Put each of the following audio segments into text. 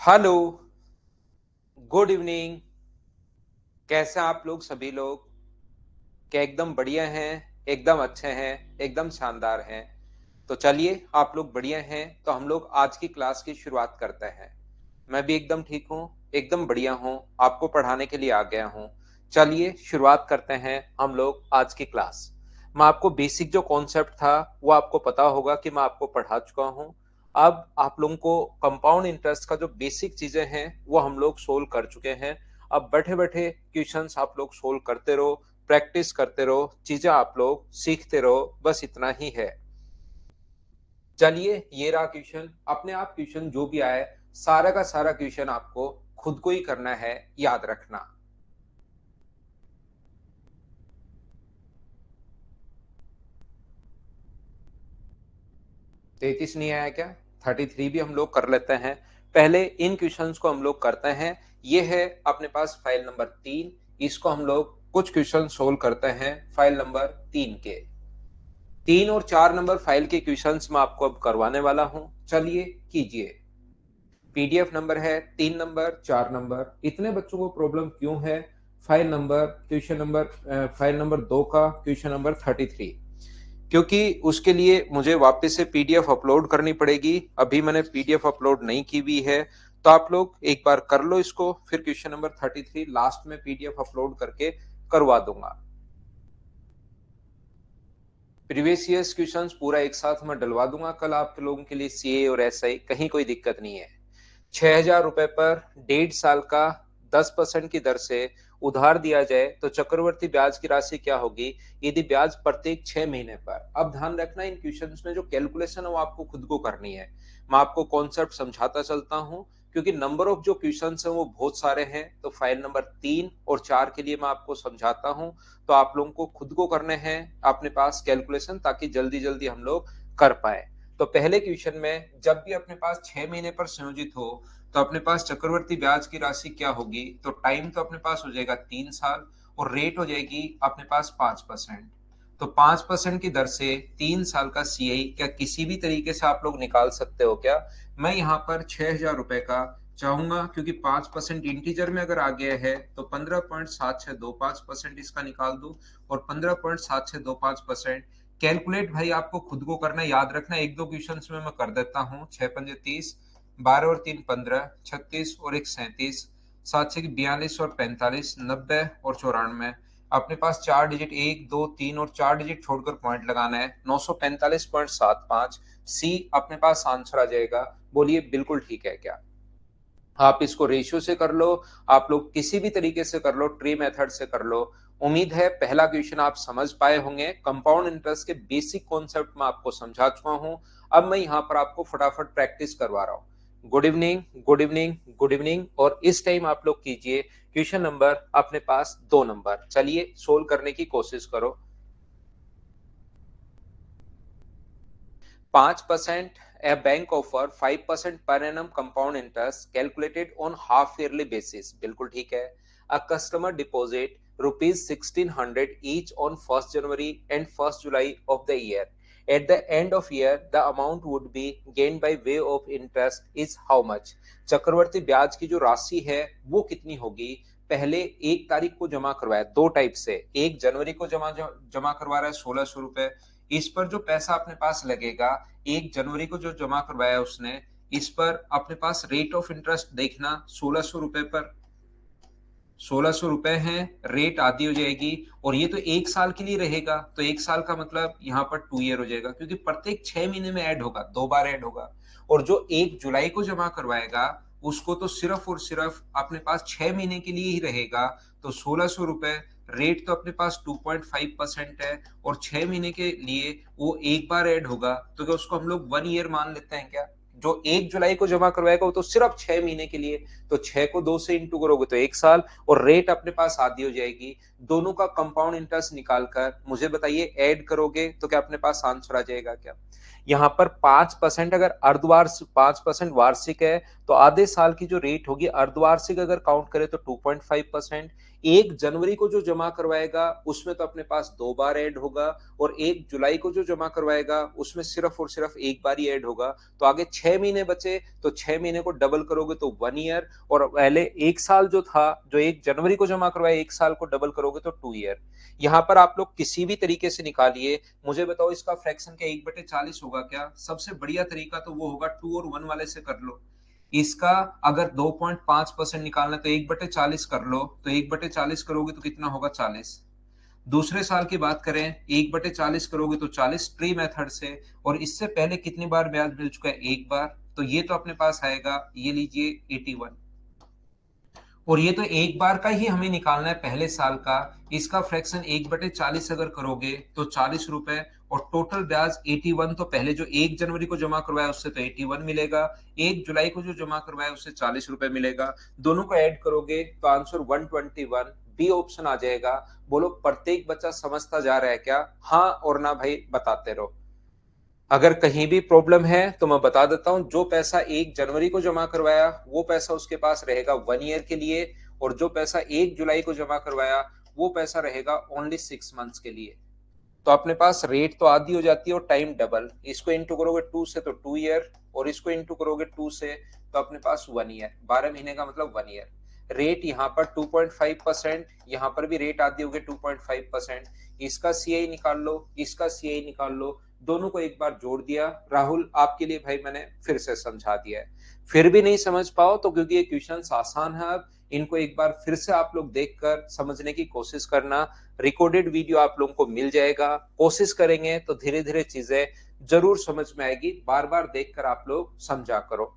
Hello, good evening. कैसे हैं आप लोग सभी लोग? क्या एकदम बढ़िया हैं, एकदम अच्छे हैं, एकदम शानदार हैं? तो चलिए, आप लोग बढ़िया हैं तो हम लोग आज की क्लास की शुरुआत करते हैं। मैं भी एकदम ठीक हूँ, एकदम बढ़िया हूँ, आपको पढ़ाने के लिए आ गया हूँ। चलिए शुरुआत करते हैं हम लोग आज की क्लास। मैं आपको बेसिक जो कॉन्सेप्ट था वो आपको पता होगा कि मैं आपको पढ़ा चुका हूँ। अब आप लोगों को कंपाउंड इंटरेस्ट का जो बेसिक चीजें हैं वो हम लोग सोल्व कर चुके हैं। अब बैठे बैठे क्वेश्चंस आप लोग सोल्व करते रहो, प्रैक्टिस करते रहो, चीजें आप लोग सीखते रहो, बस इतना ही है। चलिए ये रहा क्वेश्चन। अपने आप क्वेश्चन जो भी आए, सारा का सारा क्वेश्चन आपको खुद को ही करना है, याद रखना। 33 नहीं आया क्या? 33 भी हम लोग कर लेते हैं। पहले इन क्वेश्चंस को हम लोग करते हैं। ये है अपने पास फाइल नंबर 3। इसको हम लोग कुछ क्वेश्चन सोल्व करते हैं फाइल नंबर 3 के। 3 और 4 नंबर फाइल के क्वेश्चंस मैं आपको अब करवाने वाला हूं। चलिए कीजिए। पीडीएफ नंबर है 3 नंबर 4 नंबर। इतने बच्चों को प्रॉब्लम क्यों है? File number question number file number 2 का क्वेश्चन नंबर 33, क्योंकि उसके लिए मुझे वापस से पीडीएफ अपलोड करनी पड़ेगी। अभी मैंने पीडीएफ अपलोड नहीं की हुई है, तो आप लोग एक बार कर लो इसको, फिर क्वेश्चन नंबर 33 लास्ट में पीडीएफ अपलोड करके करवा दूंगा। प्रीवियस ईयर्स क्वेश्चंस पूरा एक साथ मैं डलवा दूंगा कल आप लोगों के लिए। सीए और एसआई कहीं कोई दिक्कत नहीं है। 6,000 रुपए पर 1.5 साल का 10% की दर से उधार दिया जाए तो चक्रवर्ती ब्याज की राशि क्या होगी यदि ब्याज प्रत्येक 6 महीने पर। अब ध्यान रखना, इन क्वेश्चंस में जो कैलकुलेशन है वो आपको खुद को करनी है। मैं आपको कॉन्सेप्ट समझाता चलता हूँ, क्योंकि नंबर ऑफ जो क्वेश्चंस हैं वो बहुत सारे हैं। तो फाइल नंबर 3 और 4 के लिए मैं आपको समझाता हूँ, तो आप लोगों को खुद को करने हैं अपने पास कैलकुलेशन, ताकि जल्दी जल्दी हम लोग कर पाए। तो पहले क्वेश्चन में जब भी अपने पास 6 महीने पर संयोजित हो तो अपने पास चक्रवर्ती ब्याज की राशि क्या होगी? तो टाइम तो अपने पास हो जाएगा 3 साल, और रेट हो जाएगी अपने पास 5%। तो 5% की दर से 3 साल का सीआई क्या किसी भी तरीके से आप लोग निकाल सकते हो क्या? मैं यहाँ पर 6,000 रुपए का चाहूंगा, क्योंकि 5% इंटीजर में अगर आ गया है तो 15.7625% इसका निकाल दो, और 15.7625%। कैलकुलेट भाई आपको खुद को करना, याद रखना। एक दो क्वेश्चन में मैं कर देता हूँ। 6 पंजे 30, 12 और 3 15, 36 और 1 37, 7 6 42 और 45, 90 और 94। अपने पास 4 डिजिट, 1 2 3 और 4 डिजिट छोड़कर पॉइंट लगाना है। 945.75। सी अपने पास आंसर आ जाएगा। बोलिए बिल्कुल ठीक है क्या? आप इसको रेशियो से कर लो, आप लोग किसी भी तरीके से कर लो, ट्री मेथड से कर लो। उम्मीद है पहला क्वेश्चन आप समझ पाए होंगे। कंपाउंड इंटरेस्ट के बेसिक कॉन्सेप्ट मैं आपको समझा चुका हूं। अब मैं यहां पर आपको फटाफट प्रैक्टिस करवा रहा हूं। Good evening, good evening, good evening. और इस टाइम आप लोग कीजिए क्वेश्चन नंबर अपने पास 2 नंबर। चलिए सोल्व करने की कोशिश करो। 5%, a bank offer 5% per annum compound interest calculated on half yearly basis। बिल्कुल ठीक है। A customer deposit rupees 1600 each on 1st January and 1st July of the year. At the end of year, the amount would be gained by way of interest is how much? चक्रवर्ती ब्याज की जो राशि है वो कितनी होगी? पहले 1 तारीख को जमा करवाया, दो टाइप से। 1 जनवरी को जमा जमा करवा रहा है 1,600 रुपए। इस पर जो पैसा अपने पास लगेगा, 1 जनवरी को जो जमा करवाया उसने, इस पर अपने पास रेट ऑफ इंटरेस्ट देखना, 1,600 रुपए पर 1,600 रुपए है, रेट आधी हो जाएगी। और ये तो 1 साल के लिए रहेगा, तो 1 साल का मतलब यहाँ पर 2 ईयर हो जाएगा, क्योंकि प्रत्येक 6 महीने में ऐड होगा, 2 बार ऐड होगा। और जो 1 जुलाई को जमा करवाएगा उसको तो सिर्फ और सिर्फ अपने पास 6 महीने के लिए ही रहेगा। तो 1,600 रुपए, रेट तो अपने पास 2.5% है, और 6 महीने के लिए वो 1 बार ऐड होगा, तो क्या उसको हम लोग 1 ईयर मान लेते हैं क्या? जो 1 जुलाई को जमा करवाएगा वो तो सिर्फ 6 महीने के लिए। तो 6 को 2 से इंटू करोगे तो 1 साल, और रेट अपने पास आधी हो जाएगी। दोनों का कंपाउंड इंटरेस्ट निकालकर मुझे बताइए, ऐड करोगे तो क्या अपने पास आंसर आ जाएगा क्या? यहाँ पर 5%, अगर अर्धवार्षिक 5% वार्षिक है तो आधे साल की जो रेट होगी अर्धवार्षिक अगर काउंट करें तो 2.5%। 1 जनवरी को जो जमा करवाएगा उसमें तो अपने पास 2 बार ऐड होगा, और 1 जुलाई को जो जमा करवाएगा उसमें सिर्फ और सिर्फ एक बार ही ऐड होगा। तो आगे 6 महीने बचे, तो 6 महीने को डबल करोगे तो 1 ईयर, और पहले 1 साल जो था, जो 1 जनवरी को जमा करवाया, 1 साल को डबल करोगे तो 2 ईयर। यहाँ पर आप लोग किसी भी तरीके से निकालिए, मुझे बताओ इसका फ्रैक्शन क्या 1/40 होगा क्या? सबसे बढ़िया तरीका तो वो होगा 2 और 1 वाले से कर लो। इसका अगर 2.5% निकालना है तो 1/40 कर लो, तो 1/40 करोगे तो कितना होगा? 40। दूसरे साल की बात करें, 1/40 करोगे तो 40 ट्री मेथड से, और इससे पहले कितनी बार ब्याज मिल चुका है? एक बार। तो ये तो अपने पास आएगा, ये लीजिए 81, और ये तो एक बार का ही हमें निकालना है पहले साल का। इसका फ्रैक्शन 1/40 अगर करोगे तो 40 रुपए, और टोटल ब्याज 81। तो पहले जो 1 जनवरी को जमा करवाया उससे तो 81 मिलेगा, 1 जुलाई को जो जमा करवाया उससे 40 रुपए मिलेगा। दोनों को ऐड करोगे तो आंसर 121 बी ऑप्शन आ जाएगा। बोलो प्रत्येक बच्चा समझता जा रहा है क्या? हाँ और ना भाई बताते रहो। अगर कहीं भी प्रॉब्लम है तो मैं बता देता हूं, जो पैसा 1 जनवरी को जमा करवाया वो पैसा उसके पास रहेगा 1 ईयर के लिए, और जो पैसा 1 जुलाई को जमा करवाया वो पैसा रहेगा ओनली 6 मंथ्स के लिए। तो अपने पास रेट तो आधी हो जाती है और टाइम डबल। इसको इंटू करोगे 2 से तो 2 ईयर, और इसको इंटू करोगे 2 से तो अपने पास 1 ईयर। 12 महीने का मतलब 1 ईयर। रेट यहाँ पर 2.5%, यहाँ पर भी रेट आधी होगी 2.5%। इसका सीआई निकाल लो, इसका सीआई निकाल लो, दोनों को एक बार जोड़ दिया। राहुल आपके लिए भाई मैंने फिर से समझा दिया है। फिर भी नहीं समझ पाओ तो क्योंकि ये क्वेश्चन आसान है, अब इनको एक बार फिर से आप लोग देखकर समझने की कोशिश करना। रिकॉर्डेड वीडियो आप लोगों को मिल जाएगा, कोशिश करेंगे तो धीरे धीरे चीजें जरूर समझ में आएगी। बार बार देखकर आप लोग समझा करो।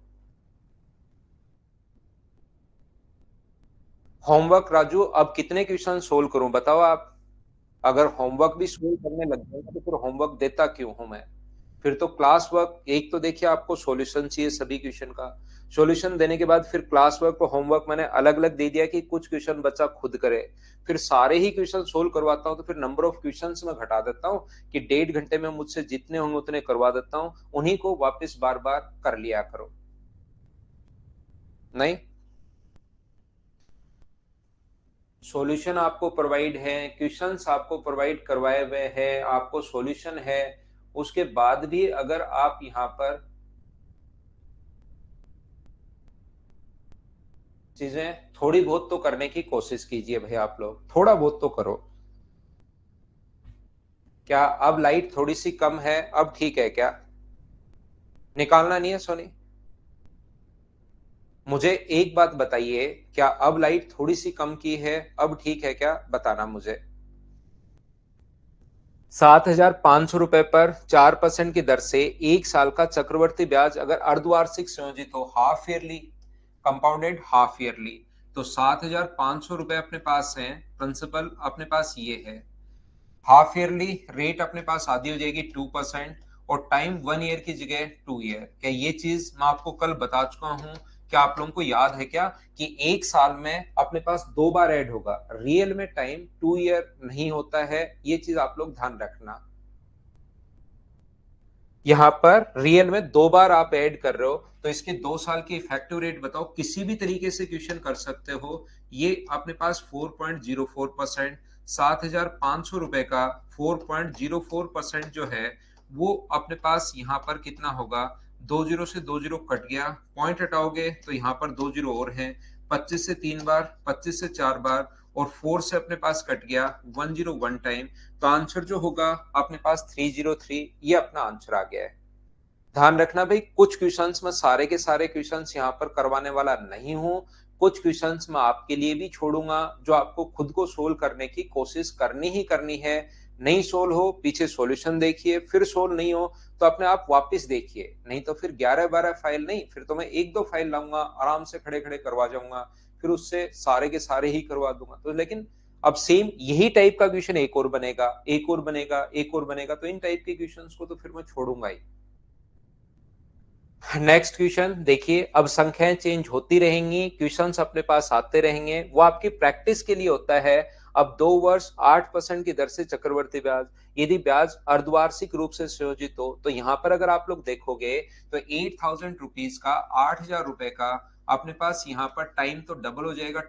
होमवर्क राजू, अब कितने क्वेश्चन सोल्व करूं बताओ आप? अगर होमवर्क भी सोल्व करने लग जाएगा तो फिर होमवर्क देता क्यों हूं मैं? फिर तो क्लास वर्क, एक तो देखिए आपको सॉल्यूशन चाहिए सभी क्वेश्चन का, सॉल्यूशन देने के बाद फिर क्लास वर्क और होमवर्क मैंने अलग अलग दे दिया कि कुछ क्वेश्चन बच्चा खुद करे। फिर सारे ही क्वेश्चन सोल्व करवाता हूं तो फिर नंबर ऑफ क्वेश्चंस मैं घटा देता हूं कि 1.5 घंटे में मुझसे जितने होंगे उतने करवा देता हूं, उन्हीं को वापस बार बार कर लिया करो। नहीं, सॉल्यूशन आपको प्रोवाइड है, क्वेश्चंस आपको प्रोवाइड करवाए हुए हैं, आपको सॉल्यूशन है। उसके बाद भी अगर आप यहाँ पर चीजें थोड़ी बहुत तो करने की कोशिश कीजिए भाई, आप लोग थोड़ा बहुत तो करो। क्या अब लाइट थोड़ी सी कम है? अब ठीक है क्या? निकालना नहीं है सोनी? मुझे एक बात बताइए, क्या अब लाइट थोड़ी सी कम की है? अब ठीक है क्या? बताना मुझे। 7,500 रुपए पर 4% की दर से 1 साल का चक्रवर्ती ब्याज अगर अर्धवार्षिक संयोजित हो, half yearly compounded half yearly, तो 7,500 रुपए अपने पास है। प्रिंसिपल अपने पास ये है। हाफ ईयरली रेट अपने पास आधी हो जाएगी 2%, और टाइम 1 ईयर की जगह 2 ईयर। क्या ये चीज मैं आपको कल बता चुका हूं? क्या आप लोगों को याद है क्या कि 1 साल में अपने पास 2 बार ऐड होगा? रियल में टाइम 2 ईयर नहीं होता है, ये चीज आप लोग ध्यान रखना। यहाँ पर रियल में 2 बार आप ऐड कर रहे हो, तो इसके 2 साल की इफेक्टिव रेट बताओ। किसी भी तरीके से क्वेश्चन कर सकते हो। ये अपने पास 4.04%, 7,500 रुपए का 4.04% जो है वो अपने पास यहाँ पर कितना होगा? 2 जीरो से 2 जीरो कट गया, पॉइंट हटाओगे तो यहाँ पर 2 जीरो और हैं। 25 से 3 बार, 25 से 4 बार, और 4 से अपने पास कट गया 101 टाइम। तो आंसर जो होगा अपने पास 303, ये अपना आंसर आ गया है। ध्यान रखना भाई, कुछ क्वेश्चंस में सारे के सारे क्वेश्चंस यहाँ पर करवाने वाला नहीं हूं। कुछ क्वेश्चंस मैं आपके लिए भी छोड़ूंगा जो आपको खुद को सोल्व करने की कोशिश करनी ही करनी है। नहीं सोल्व हो पीछे सॉल्यूशन देखिए, फिर सोल्व नहीं हो तो अपने आप वापस देखिए, नहीं तो फिर 11-12 फाइल नहीं, फिर तो मैं 1-2 फाइल लाऊंगा, आराम से खड़े खड़े करवा जाऊंगा, फिर उससे सारे के सारे ही करवा दूंगा। तो लेकिन अब सेम यही टाइप का क्वेश्चन एक और बनेगा, एक और बनेगा, एक और बनेगा, तो इन टाइप के क्वेश्चंस को तो फिर मैं छोड़ूंगा ही। नेक्स्ट क्वेश्चन देखिए, अब संख्याएं चेंज होती रहेंगी, क्वेश्चंस अपने पास आते रहेंगे, वो आपकी प्रैक्टिस के लिए होता है। अब 2 वर्ष 8% की दर से चक्रवर्ती ब्याज, यदि ब्याज अर्धवार्षिक रूप से संयोजित हो, तो यहां पर अगर आप लोग देखोगे तो 8,000 रुपीज का 8,000 रुपए का अपने पास यहाँ पर टाइम तो डबल हो जाएगा,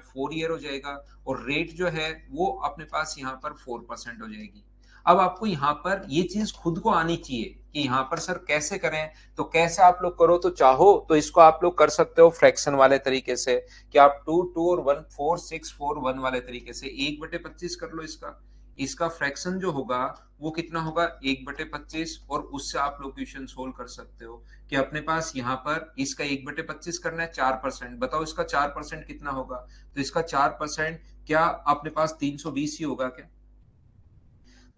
4 ईयर हो जाएगा, और रेट जो है वो अपने पास यहाँ पर 4% हो जाएगी। अब आपको यहाँ पर ये चीज खुद को आनी चाहिए कि यहाँ पर सर कैसे करें। तो कैसे आप लोग करो, तो चाहो तो इसको आप लोग कर सकते हो फ्रैक्शन वाले तरीके से, कि आप 2 और 1 4 6 4 1 वाले तरीके से 1/25 कर लो। इसका इसका फ्रैक्शन जो होगा वो कितना होगा, 1/25, और उससे आप लोग क्वेश्चन सोल्व कर सकते हो कि अपने पास यहाँ पर इसका 1/25 करना है 4%। बताओ इसका 4% कितना होगा, तो इसका 4% क्या अपने पास 320 ही होगा क्या?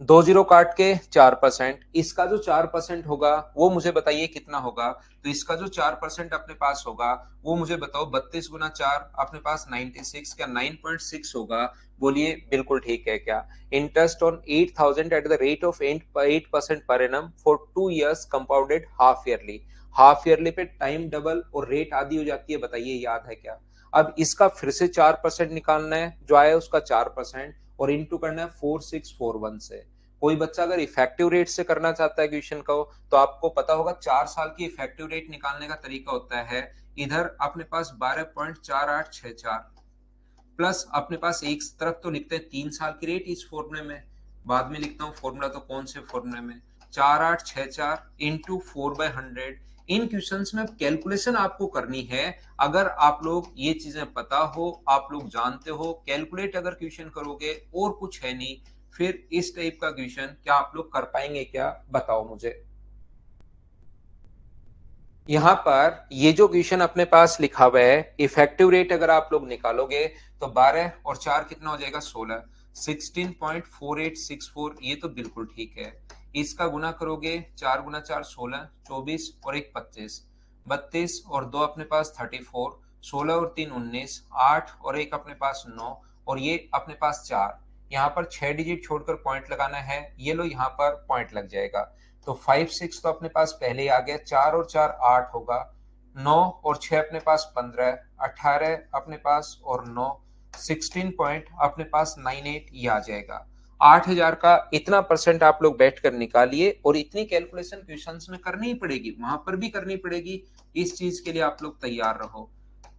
2 जीरो काट के 4%, इसका जो 4% होगा वो मुझे बताइए कितना होगा। तो इसका जो 4% अपने पास होगा वो मुझे बताओ, 32 गुना 4 अपने पास 96, क्या 9.6 होगा? बोलिए बिल्कुल ठीक है क्या? Interest on 8,000 at the rate of 8% per annum for 2 years compounded half yearly. Half yearly पे टाइम डबल और रेट आधी हो जाती है, बताइए याद है क्या? अब इसका फिर से 4% निकालना है, जो आया उसका 4%, और इंटू करना है 4641 से। कोई बच्चा अगर इफेक्टिव रेट से करना चाहता है क्वेश्चन को, तो आपको पता होगा 4 साल की इफेक्टिव रेट निकालने का तरीका होता है, इधर अपने पास 12.4864 प्लस अपने पास एक तरफ तो लिखते हैं 3 साल की रेट इस फॉर्मूले में, बाद में लिखता हूँ फॉर्मूला तो कौन से फॉर्मूले में, 4864 इंटू 4/100। इन क्वेश्चंस में कैलकुलेशन आपको करनी है। अगर आप लोग ये चीजें पता हो, आप लोग जानते हो, कैलकुलेट अगर क्वेश्चन करोगे और कुछ है नहीं, फिर इस टाइप का क्वेश्चन क्या आप लोग कर पाएंगे क्या, बताओ मुझे। यहाँ पर ये जो क्वेश्चन अपने पास लिखा हुआ है, इफेक्टिव रेट अगर आप लोग निकालोगे तो 12 और 4 कितना हो जाएगा, 16, 16.4864, ये तो बिल्कुल ठीक है। इसका गुना करोगे, 4 गुना 4 16, 24 और 1 25, 32 और 2 अपने पास 34, 16 और 3 19, 8 और 1 अपने पास 9, और ये अपने पास 4। यहाँ पर 6 डिजिट छोड़कर पॉइंट लगाना है, ये लो यहाँ पर पॉइंट लग जाएगा। तो 5 6 तो अपने पास पहले ही आ गया, 4 और 4 8 होगा, 9 और 6 अपने पास 15, 18 अपने पास और 9, 16 पॉइंट अपने पास 98, ये आ जाएगा। 8,000 का इतना परसेंट आप लोग बैठ कर निकालिए, और इतनी कैलकुलेशन क्वेश्चंस में करनी ही पड़ेगी, वहां पर भी करनी पड़ेगी। इस चीज के लिए आप लोग तैयार रहो।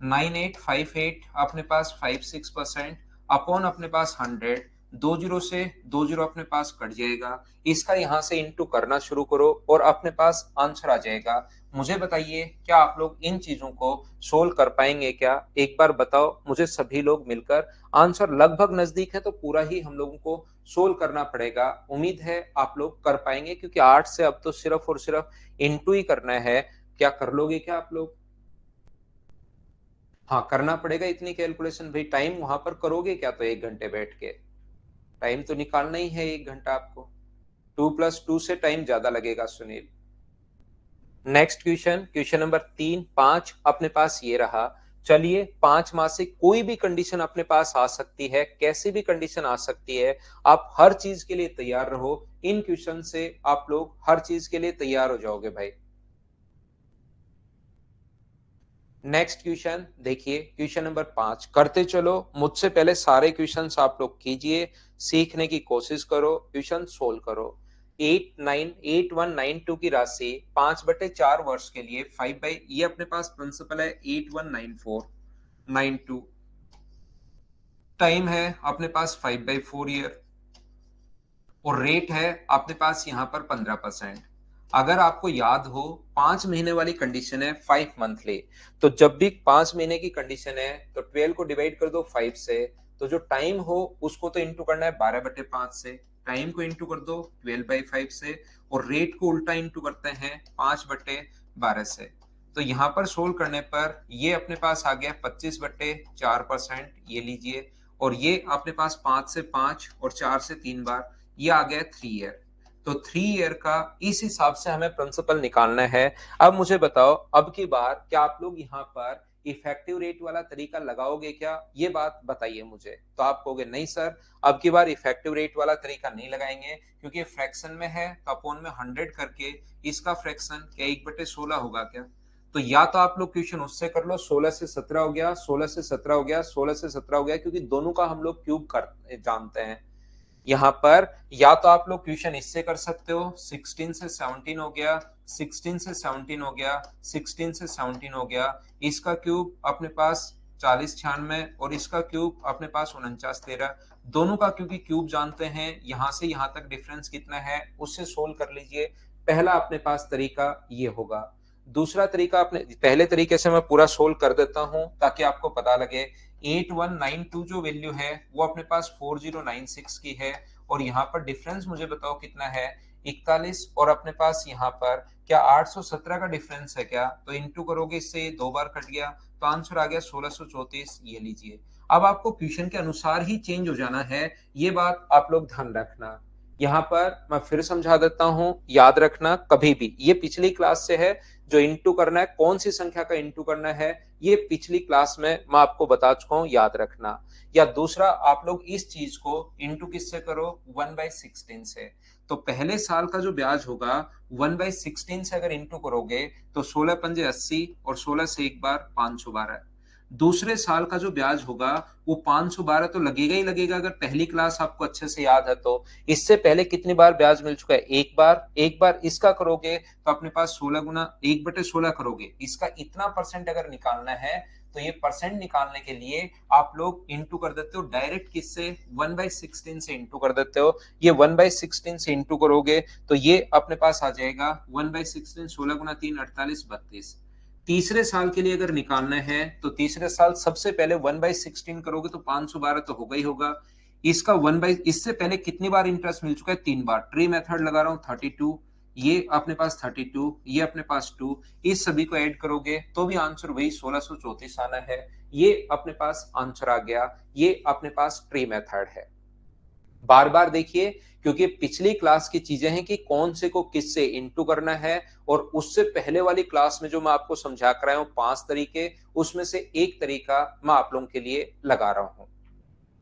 9858 अपने पास 56% अपॉन अपने पास 100, 2 जीरो से 2 जीरो अपने पास कट जाएगा, इसका यहां से इंटू करना शुरू करो और अपने पास आंसर आ जाएगा। मुझे बताइए क्या आप लोग इन चीजों को सोल्व कर पाएंगे क्या, एक बार बताओ मुझे सभी लोग मिलकर। आंसर लगभग नजदीक है, तो पूरा ही हम लोगों को सोल्व करना पड़ेगा। उम्मीद है आप लोग कर पाएंगे, क्योंकि 8 से अब तो सिर्फ और सिर्फ इंटू ही करना है। क्या कर लोगे क्या आप लोग? हाँ करना पड़ेगा इतनी कैलकुलेशन भाई। टाइम वहां पर करोगे क्या, तो 1 घंटे बैठ के टाइम तो निकालना ही है 1 घंटा आपको। 2+2 से टाइम ज्यादा लगेगा Sunil. Next question, question number 3 5 अपने पास ये रहा। चलिए 5 माह से कोई भी कंडीशन अपने पास आ सकती है, कैसी भी कंडीशन आ सकती है, आप हर चीज के लिए तैयार रहो। इन क्वेश्चन से आप लोग हर चीज के लिए तैयार हो जाओगे भाई। नेक्स्ट क्वेश्चन देखिए, क्वेश्चन नंबर 5 करते चलो, मुझसे पहले सारे क्वेश्चंस आप लोग कीजिए, सीखने की कोशिश करो, क्वेश्चन सोल्व करो। 8192 की राशि 5/4 वर्ष के लिए 5 ये अपने पास प्रिंसिपल है 819492, टाइम है अपने पास 5/4 ईयर, और रेट है अपने पास यहाँ पर 15%। अगर आपको याद हो 5 महीने वाली कंडीशन है 5 मंथली, तो जब भी 5 महीने की कंडीशन है तो 12 को डिवाइड कर दो 5 से, तो जो टाइम हो उसको तो इंटू करना है 12/5 से, टाइम को इंटू कर दो 12/5 से, और रेट को उल्टा इंटू करते हैं 5/12 से। तो यहाँ पर सोल्व करने पर ये अपने पास आ गया 25/4%, ये लीजिए, और ये अपने पास 5 से 5 और 4 से 3 बार, ये आ गया 3 ईयर। तो 3 ईयर का इस हिसाब से हमें प्रिंसिपल निकालना है। अब मुझे बताओ, अब की बार क्या आप लोग यहाँ पर इफेक्टिव रेट वाला तरीका लगाओगे क्या, ये बात बताइए मुझे। तो आप कहोगे नहीं सर, अब की बार इफेक्टिव रेट वाला तरीका नहीं लगाएंगे, क्योंकि फ्रैक्शन में है तो अपॉन में 100 करके इसका फ्रैक्शन क्या 1/16 होगा क्या? तो या तो आप लोग क्वेश्चन उससे कर लो, 16 से 17 हो गया, 16 से 17 हो गया, 16 से 17 हो गया, क्योंकि दोनों का हम लोग क्यूब कर जानते हैं यहाँ पर। या तो आप लोग क्वेश्चन इससे कर सकते हो, 16 से 17 हो गया, 16 से 17 हो गया, 16 से 17 हो गया, इसका क्यूब अपने पास 40 96 और इसका क्यूब अपने पास 49 13। दोनों का क्योंकि क्यूब जानते हैं, यहां से यहां तक डिफरेंस कितना है उससे सोल्व कर लीजिए। पहला अपने पास तरीका ये होगा। दूसरा तरीका अपने पहले तरीके से मैं पूरा सोल्व कर देता हूं ताकि आपको पता लगे। 8192 जो वैल्यू है वो अपने पास 4096 की है, और यहाँ पर डिफरेंस मुझे बताओ कितना है, 41, और अपने पास यहाँ पर क्या 817 का डिफरेंस है क्या, तो इंटू करोगे इससे, ये दो बार कट गया तो आंसर आ गया 1634। ये लीजिए। अब आपको क्वेश्चन के अनुसार ही चेंज हो जाना है, ये बात आप लोग ध्यान रखना। यहाँ पर मैं फिर समझा देता हूं, याद रखना कभी भी, ये पिछली क्लास से है, जो इंटू करना है कौन सी संख्या का इंटू करना है ये पिछली क्लास में मैं आपको बता चुका हूं, याद रखना। या दूसरा, आप लोग इस चीज को इंटू किससे करो, 1/16 से। तो पहले साल का जो ब्याज होगा 1/16 से अगर इंटू करोगे तो 16 पंजे 80 और 16 से एक बार 512। दूसरे साल का जो ब्याज होगा वो 512 तो लगेगा ही लगेगा, अगर पहली क्लास आपको अच्छे से याद है तो। इससे पहले कितनी बार ब्याज मिल चुका है, एक बार। एक बार इसका करोगे तो अपने पास 16 गुना 1/16 करोगे, इसका इतना परसेंट अगर निकालना है तो ये परसेंट निकालने के लिए आप लोग इंटू कर देते हो डायरेक्ट, किससे, 1/16 से इंटू कर देते हो। ये 1/16 से इंटू करोगे तो ये अपने पास आ जाएगा 1/16, 16 गुना 3 48 32। तीसरे साल के लिए अगर निकालना है तो तीसरे साल सबसे पहले 1/16 करोगे तो 512 तो होगा ही होगा। इसका इससे पहले कितनी बार इंटरेस्ट मिल चुका है, 3 बार। ट्री मेथड लगा रहा हूं, 32, ये अपने पास 32, ये अपने पास 2, इस सभी को ऐड करोगे तो भी आंसर वही 1634 आना है। ये अपने पास आंसर आ गया, ये अपने पास ट्री मेथड है। बार बार देखिए, क्योंकि पिछली क्लास की चीजें हैं कि कौन से को किससे इंटू करना है, और उससे पहले वाली क्लास में जो मैं आपको समझा कर आया हूं 5 तरीके, उसमें से एक तरीका मैं आप लोगों के लिए लगा रहा हूं।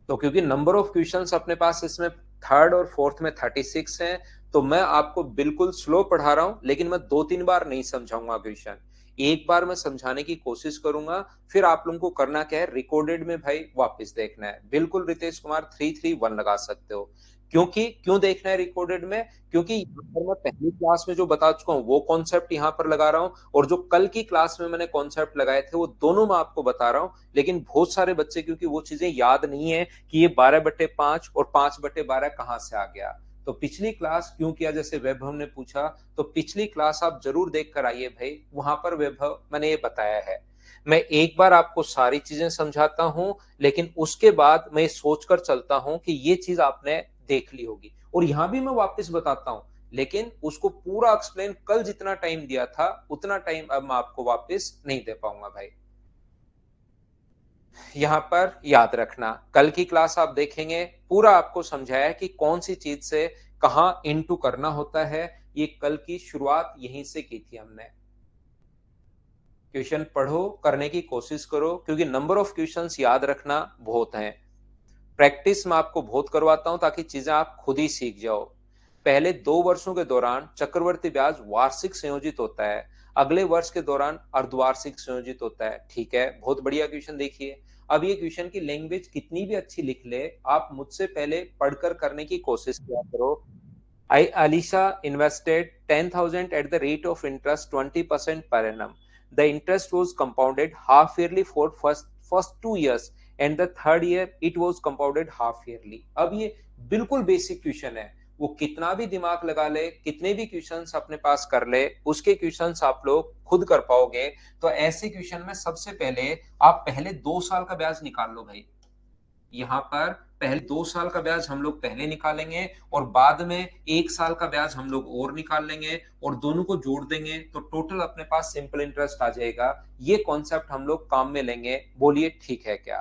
तो क्योंकि नंबर ऑफ क्वेश्चंस अपने पास इसमें थर्ड और फोर्थ में 36 हैं, तो मैं आपको बिल्कुल स्लो पढ़ा रहा हूं, लेकिन मैं 2-3 बार नहीं समझाऊंगा क्वेश्चन, एक बार मैं समझाने की कोशिश करूंगा। फिर आप लोगों को करना क्या है, रिकॉर्डेड में भाई वापस देखना है। बिल्कुल रितेश कुमार 331 लगा सकते हो। क्यों देखना है रिकॉर्डेड में, क्योंकि यहाँ पर मैं पहली क्लास में जो बता चुका हूँ वो कॉन्सेप्ट यहाँ पर लगा रहा हूँ, और जो कल की क्लास में मैंने कॉन्सेप्ट लगाए थे वो दोनों मैं आपको बता रहा हूँ। लेकिन बहुत सारे बच्चे क्योंकि वो चीजें याद नहीं है कि ये 12/5 और 5/12 कहां से आ गया, तो पिछली क्लास क्यों किया, जैसे वैभव ने पूछा, तो पिछली क्लास आप जरूर देख कर आइए भाई, वहां पर वैभव मैंने ये बताया है। मैं एक बार आपको सारी चीजें समझाता हूं, लेकिन उसके बाद मैं सोचकर चलता हूं कि ये चीज आपने देख ली होगी, और यहां भी मैं वापस बताता हूं, लेकिन उसको पूरा एक्सप्लेन कल जितना टाइम दिया था उतना टाइम अब मैं आपको वापस नहीं दे पाऊंगा भाई। यहां पर याद रखना, कल की क्लास आप देखेंगे, पूरा आपको समझाया कि कौन सी चीज से कहां इनटू करना होता है। ये कल की शुरुआत यहीं से की थी हमने। क्वेश्चन पढ़ो, करने की कोशिश करो, क्योंकि नंबर ऑफ क्वेश्चंस याद रखना बहुत हैं। प्रैक्टिस में आपको बहुत करवाता हूं ताकि चीजें आप खुद ही सीख जाओ। पहले 2 वर्षों के दौरान चक्रवर्ती ब्याज वार्षिक संयोजित होता है, अगले वर्ष के दौरान अर्धवार्षिक संयोजित होता है। ठीक है, बहुत बढ़िया क्वेश्चन देखिए। अब ये क्वेश्चन की लैंग्वेज कितनी भी अच्छी लिख ले, आप मुझसे पहले पढ़कर करने की कोशिश किया करो। Alisha invested 10,000 at the rate of interest 20% per annum. The interest was compounded half yearly for first 2 years, and the third year it was compounded half yearly. अब ये बिल्कुल बेसिक क्वेश्चन है, वो कितना भी दिमाग लगा ले, कितने भी क्वेश्चंस अपने पास कर ले, उसके क्वेश्चंस आप लोग खुद कर पाओगे। तो ऐसे क्वेश्चन में सबसे पहले आप पहले 2 साल का ब्याज निकाल लो भाई। यहाँ पर पहले 2 साल का ब्याज हम लोग पहले निकालेंगे, और बाद में 1 साल का ब्याज हम लोग और निकाल लेंगे, और दोनों को जोड़ देंगे तो टोटल अपने पास सिंपल इंटरेस्ट आ जाएगा। ये कॉन्सेप्ट हम लोग काम में लेंगे, बोलिए ठीक है क्या।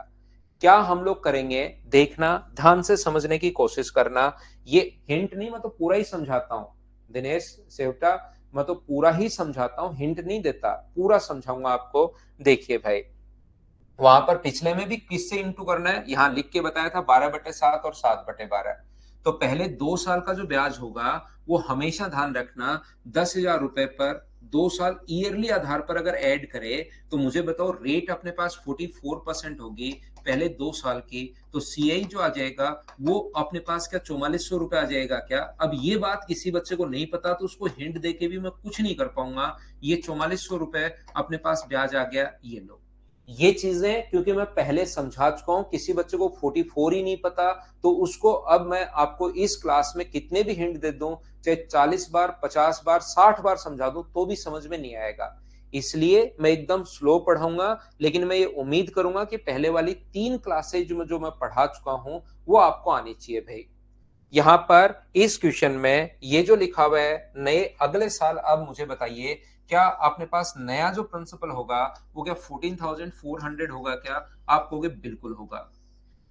क्या हम लोग करेंगे, देखना, ध्यान से समझने की कोशिश करना। ये हिंट नहीं, मैं तो पूरा ही समझाता हूँ दिनेश सेवटा, मैं तो पूरा ही समझाता हूँ, हिंट नहीं देता, पूरा समझाऊंगा आपको। देखिए भाई, वहां पर पिछले में भी किससे इंटू करना है, यहां लिख के बताया था 12/7 और 7/12। तो पहले 2 साल का जो ब्याज होगा वो हमेशा ध्यान रखना 10,000 रुपए पर 2 साल ईयरली आधार पर अगर ऐड करे तो मुझे बताओ रेट अपने पास 44% होगी पहले 2 साल की, तो सीआई जो आ जाएगा वो अपने पास क्या 4400 रुपए आ जाएगा क्या? अब ये बात किसी बच्चे को नहीं पता तो उसको हिंट दे के भी मैं कुछ नहीं कर पाऊंगा। ये 4400 रुपए अपने पास ब्याज आ गया, ये लो। ये चीजें क्योंकि मैं पहले समझा चुका हूं, किसी बच्चे को 44 ही नहीं पता तो उसको अब मैं आपको इस क्लास में कितने भी हिंट दे दूं, चाहे 40 बार 50 बार 60 बार समझा दूं तो भी समझ में नहीं आएगा। इसलिए मैं एकदम स्लो पढ़ाऊंगा, लेकिन मैं ये उम्मीद करूंगा कि पहले वाली 3 क्लासेज जो मैं पढ़ा चुका हूं वो आपको आनी चाहिए भाई। यहां पर इस क्वेश्चन में ये जो लिखा हुआ है नए अगले साल, अब मुझे बताइए क्या अपने पास नया जो प्रिंसिपल होगा वो क्या 14,400 होगा क्या? आप कहोगे बिल्कुल होगा।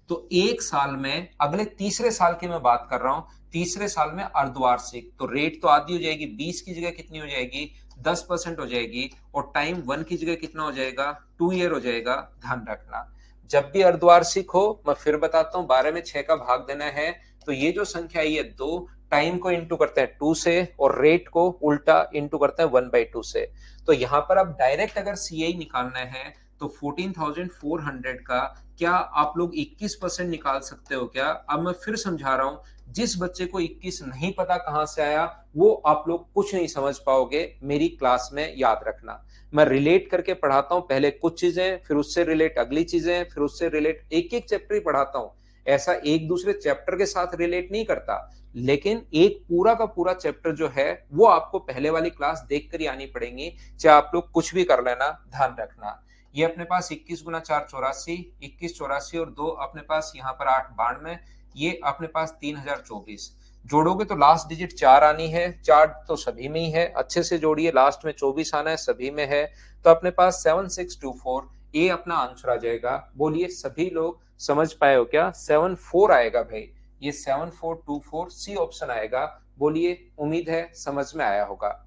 तो एक साल में अगले तीसरे साल की मैं बात कर रहा हूं, तीसरे साल में अर्धवार्षिक, तो रेट तो आधी हो जाएगी, 20 की जगह कितनी हो जाएगी 10% हो जाएगी, और टाइम 1 की जगह कितना हो जाएगा 2 ईयर हो जाएगा। ध्यान रखना जब भी अर्धवार्षिक हो, मैं फिर बताता हूं 12 में 6 का भाग देना है, तो ये जो संख्या है ये 2, टाइम को इंटू करते हैं 2 से और रेट को उल्टा इंटू करते हैं 1/2 से। तो यहां पर अब डायरेक्ट अगर सीआई निकालना है तो 14,400 का क्या आप लोग 21% निकाल सकते हो क्या? अब मैं फिर समझा रहा हूं, जिस बच्चे को 21 नहीं पता कहां से आया वो आप लोग कुछ नहीं समझ पाओगे मेरी क्लास में, याद रखना। मैं रिलेट करके पढ़ाता हूं, पहले कुछ चीजें, फिर उससे रिलेट अगली चीजें, फिर उससे रिलेट एक एक चैप्टर ही पढ़ाता हूं। ऐसा एक दूसरे चैप्टर के साथ रिलेट नहीं करता, लेकिन एक पूरा का पूरा चैप्टर जो है वो आपको पहले वाली क्लास देखकर ही आनी पड़ेगी, चाहे आप लोग कुछ भी कर लेना। ध्यान रखना ये अपने पास 21 गुना 4 84, 21 84 और 2 अपने पास यहाँ पर 8 92, ये अपने पास 3024। जोड़ोगे तो लास्ट डिजिट 4 आनी है, 4 तो सभी में ही है, अच्छे से जोड़िए, लास्ट में 24 आना है, सभी में है, तो अपने पास 7624 ये अपना आंसर आ जाएगा। बोलिए सभी लोग समझ पाए हो क्या? 74 आएगा भाई, ये 7424 सी ऑप्शन आएगा। बोलिए उम्मीद है समझ में आया होगा।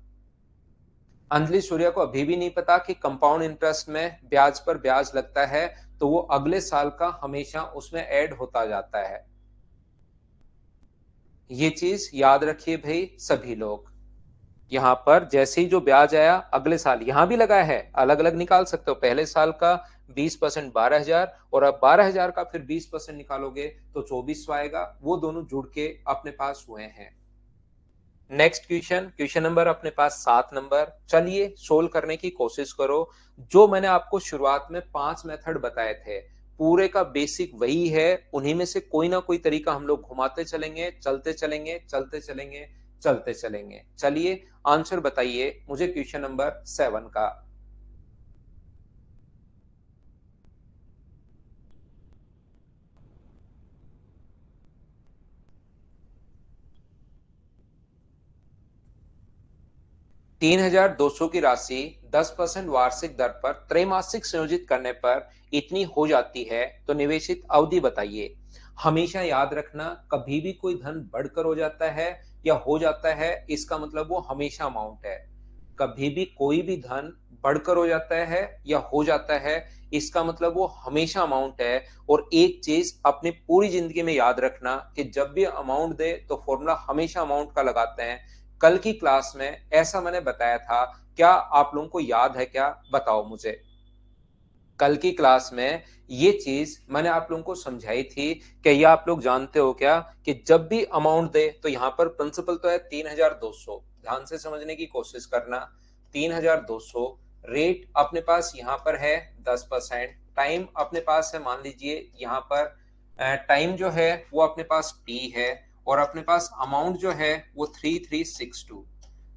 अंजलि सूर्या को अभी भी नहीं पता कि कंपाउंड इंटरेस्ट में ब्याज पर ब्याज लगता है तो वो अगले साल का हमेशा उसमें ऐड होता जाता है। ये चीज याद रखिए भाई सभी लोग। यहां पर जैसे ही जो ब्याज आया अगले साल यहां भी लगा है, अलग अलग निकाल सकते हो, पहले साल का 20% 12,000 और अब 12,000 का फिर 20% निकालोगे तो 2400 आएगा, वो दोनों जुड़ के अपने पास हुए हैं। नेक्स्ट क्वेश्चन, क्वेश्चन नंबर अपने पास 7 नंबर, चलिए सोल्व करने की कोशिश करो। जो मैंने आपको शुरुआत में 5 मेथड बताए थे पूरे का बेसिक वही है, उन्हीं में से कोई ना कोई तरीका हम लोग घुमाते चलेंगे, चलते चलेंगे, चलते चलेंगे, चलते चलेंगे। चलिए आंसर बताइए मुझे क्वेश्चन नंबर 7 का। 3,200 की राशि 10% वार्षिक दर पर त्रैमासिक संयोजित करने पर इतनी हो जाती है तो निवेशित अवधि बताइए। हमेशा याद रखना कभी भी कोई धन बढ़कर हो जाता है या हो जाता है इसका मतलब वो हमेशा अमाउंट है। कभी भी कोई भी धन बढ़कर हो जाता है या हो जाता है इसका मतलब वो हमेशा अमाउंट है। और एक चीज अपनी पूरी जिंदगी में याद रखना कि जब भी अमाउंट दे तो फॉर्मूला हमेशा अमाउंट का लगाते हैं। कल की क्लास में ऐसा मैंने बताया था, क्या आप लोगों को याद है क्या? बताओ मुझे। कल की क्लास में ये चीज मैंने आप लोगों को समझाई थी कि ये आप लोग जानते हो क्या कि जब भी अमाउंट दे तो यहां पर प्रिंसिपल तो है 3,200, ध्यान से समझने की कोशिश करना। 3,200 रेट अपने पास यहां पर है 10%, टाइम अपने पास है मान लीजिए यहां पर टाइम जो है वो अपने पास टी है, और अपने पास अमाउंट जो है वो 3362।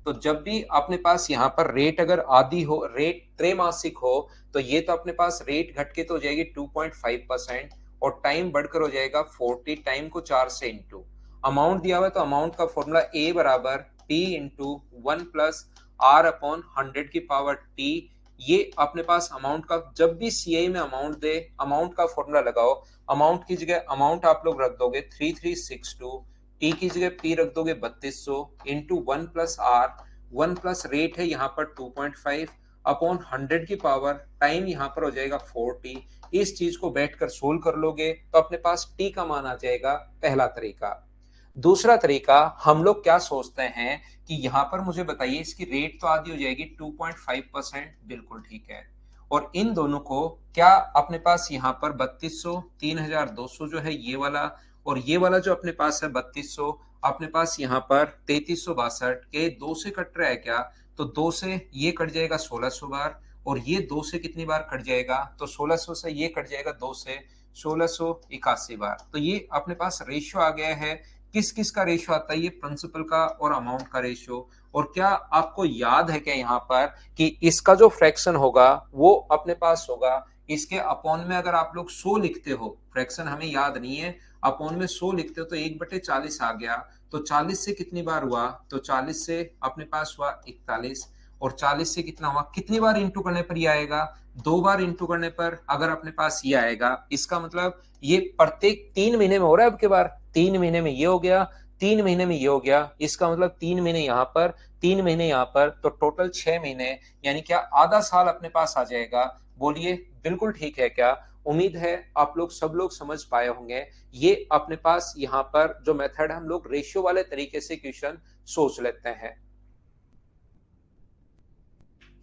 तो जब भी अपने पास यहाँ पर रेट अगर आधी हो, रेट त्रैमासिक हो, तो ये तो अपने पास रेट घट के तो हो जाएगी 2.5% और टाइम बढ़कर हो जाएगा 40, टाइम को 4 से इंटू अमाउंट दिया हुआ है, तो अमाउंट का फॉर्मूला ए बराबर पी इंटू 1+r/100 की पावर टी। ये अपने पास अमाउंट का, जब भी सीआई में अमाउंट दे अमाउंट का फॉर्मूला लगाओ, अमाउंट की जगह अमाउंट आप लोग रख दोगे 3362, टी की जगह पी रख दोगे 3200 इंटू 1+r, 1+ रेट है यहाँ पर 2.5 अपॉन 100 की पावर, टाइम यहाँ पर हो जाएगा 40। इस चीज को बैठकर सोल्व कर लोगे तो अपने पास टी का मान आ जाएगा, पहला तरीका। दूसरा तरीका, हम लोग क्या सोचते हैं कि यहाँ पर मुझे बताइए इसकी रेट तो आधी हो जाएगी 2.5%, बिल्कुल ठीक है। और इन दोनों को क्या अपने पास यहाँ पर 3200, 3200 जो है ये वाला, और ये वाला जो अपने पास है 3200, अपने पास यहाँ पर 3362 के दो से कट रहा है क्या? तो दो से ये कट जाएगा 1600 बार, और ये दो से कितनी बार कट जाएगा? तो 1600 से ये कट जाएगा दो से 1681 बार। तो ये अपने पास रेशियो आ गया है। किस किस का रेशियो आता है? ये प्रिंसिपल का और अमाउंट का रेशियो। और क्या आपको याद है क्या यहाँ पर कि इसका जो फ्रैक्शन होगा वो अपने पास होगा इसके अपॉन में, अगर आप लोग 100 लिखते हो, फ्रैक्शन हमें याद नहीं है, अपॉन में 100 लिखते हो तो 1/40 आ गया। तो 40 से कितनी बार हुआ? तो 40 से अपने पास हुआ 41, और 40 से कितना हुआ? कितनी बार इंटू करने पर ये आएगा? दो बार इंटू करने पर अगर अपने पास ये आएगा, इसका मतलब ये प्रत्येक 3 महीने में हो रहा है। अब के बार 3 महीने में ये हो गया, 3 महीने में ये हो गया, इसका मतलब 3 महीने यहाँ पर, 3 महीने यहाँ पर, तो टोटल 6 महीने, यानी क्या आधा साल अपने पास आ जाएगा? बोलिए बिल्कुल ठीक है क्या? उम्मीद है आप लोग सब लोग समझ पाए होंगे। ये अपने पास यहाँ पर जो मेथड है, हम लोग रेशियो वाले तरीके से क्वेश्चन सोच लेते हैं।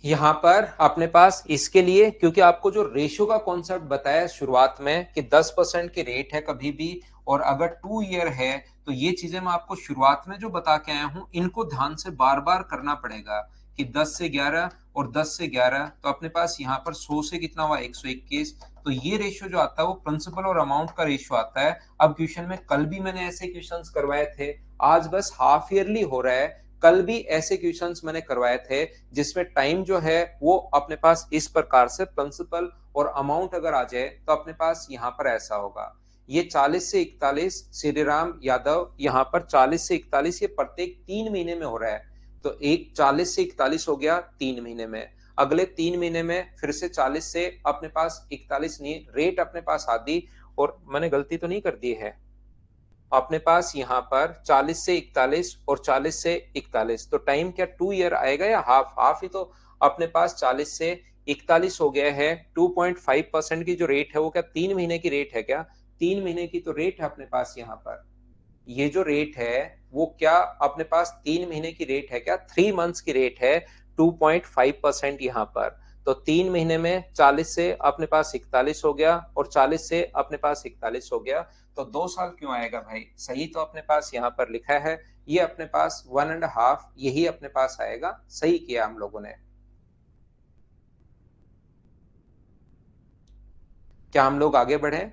यहाँ पर अपने पास इसके लिए, क्योंकि आपको जो रेशियो का कॉन्सेप्ट बताया शुरुआत में कि 10% की रेट है कभी भी, और अगर 2 ईयर है, तो ये चीजें मैं आपको शुरुआत में जो बता के आया हूं, इनको ध्यान से बार बार करना पड़ेगा कि 10 से 11 और 10 से 11, तो अपने पास यहाँ पर 100 से कितना हुआ? 121। तो ये रेशियो जो आता है वो प्रिंसिपल और अमाउंट का रेशियो आता है। अब क्वेश्चन में कल भी मैंने ऐसे क्वेश्चंस करवाए थे, आज बस हाफ ईयरली हो रहा है, कल भी ऐसे क्वेश्चंस मैंने करवाए थे जिसमें टाइम जो है वो अपने पास इस प्रकार से प्रिंसिपल और अमाउंट अगर आ जाए तो अपने पास यहाँ पर ऐसा होगा। ये 40 से 41 श्रीराम यादव, यहाँ पर 40 से 41 ये प्रत्येक 3 महीने में हो रहा है। तो एक 40 से 41 हो गया 3 महीने में, अगले 3 महीने में फिर से 40 से अपने पास 41 नहीं, रेट अपने पास आधी, और मैंने गलती तो नहीं कर दी है, अपने पास यहाँ पर 40 से 41 और 40 से 41, तो टाइम क्या 2 ईयर आएगा या हाफ? हाफ ही तो। अपने पास 40 से 41 हो गया है, 2.5% की जो रेट है वो क्या 3 महीने की रेट है क्या? 3 महीने की तो रेट है अपने पास यहाँ पर। ये जो रेट है वो क्या अपने पास 3 महीने की रेट है क्या? 3 मंथ्स की रेट है, 2.5% यहाँ पर। तो 3 महीने में 40 से अपने पास 41 हो गया, और 40 से अपने पास 41 हो गया, तो 2 साल क्यों आएगा भाई? सही तो अपने पास यहाँ पर लिखा है, ये अपने पास 1.5 यही अपने पास आएगा। सही किया हम लोगों ने। क्या हम लोग आगे बढ़े?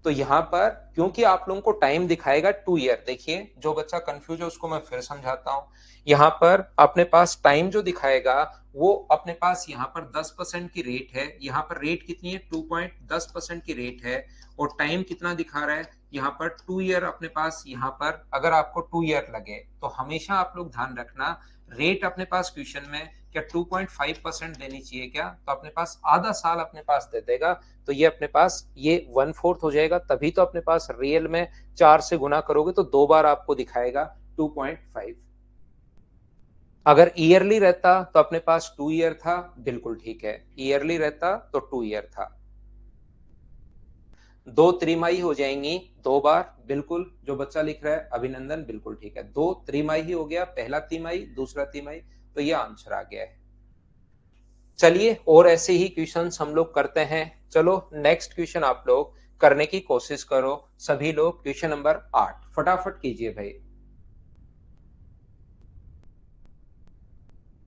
तो यहाँ पर क्योंकि आप लोगों को टाइम दिखाएगा 2 ईयर, देखिए जो बच्चा कंफ्यूज है उसको मैं फिर समझाता हूँ। यहाँ पर अपने पास टाइम जो दिखाएगा वो अपने पास यहाँ पर 10% की रेट है, यहाँ पर रेट कितनी है? 2.10% की रेट है, और टाइम कितना दिखा रहा है? यहाँ पर 2 ईयर अपने पास। यहाँ पर अगर आपको 2 ईयर लगे तो हमेशा आप लोग ध्यान रखना, रेट अपने पास क्वेश्चन में क्या 2.5% देनी चाहिए क्या? तो अपने पास आधा साल अपने पास दे देगा, तो ये अपने पास ये 1/4 हो जाएगा, तभी तो अपने पास रियल में 4 से गुना करोगे तो 2 बार आपको दिखाएगा 2.5। अगर ईयरली रहता तो अपने पास 2 ईयर था, बिल्कुल ठीक है, ईयरली रहता तो 2 ईयर था। दो त्रिमाही हो जाएंगी 2 बार, बिल्कुल जो बच्चा लिख रहा है अभिनंदन, बिल्कुल ठीक है, 2 त्रिमाही हो गया, पहला तिमाही दूसरा तिमाही, तो ये आंसर आ गया है। चलिए और ऐसे ही क्वेश्चंस हम लोग करते हैं। चलो नेक्स्ट क्वेश्चन आप लोग करने की कोशिश करो, सभी लोग क्वेश्चन नंबर 8 फटाफट कीजिए भाई।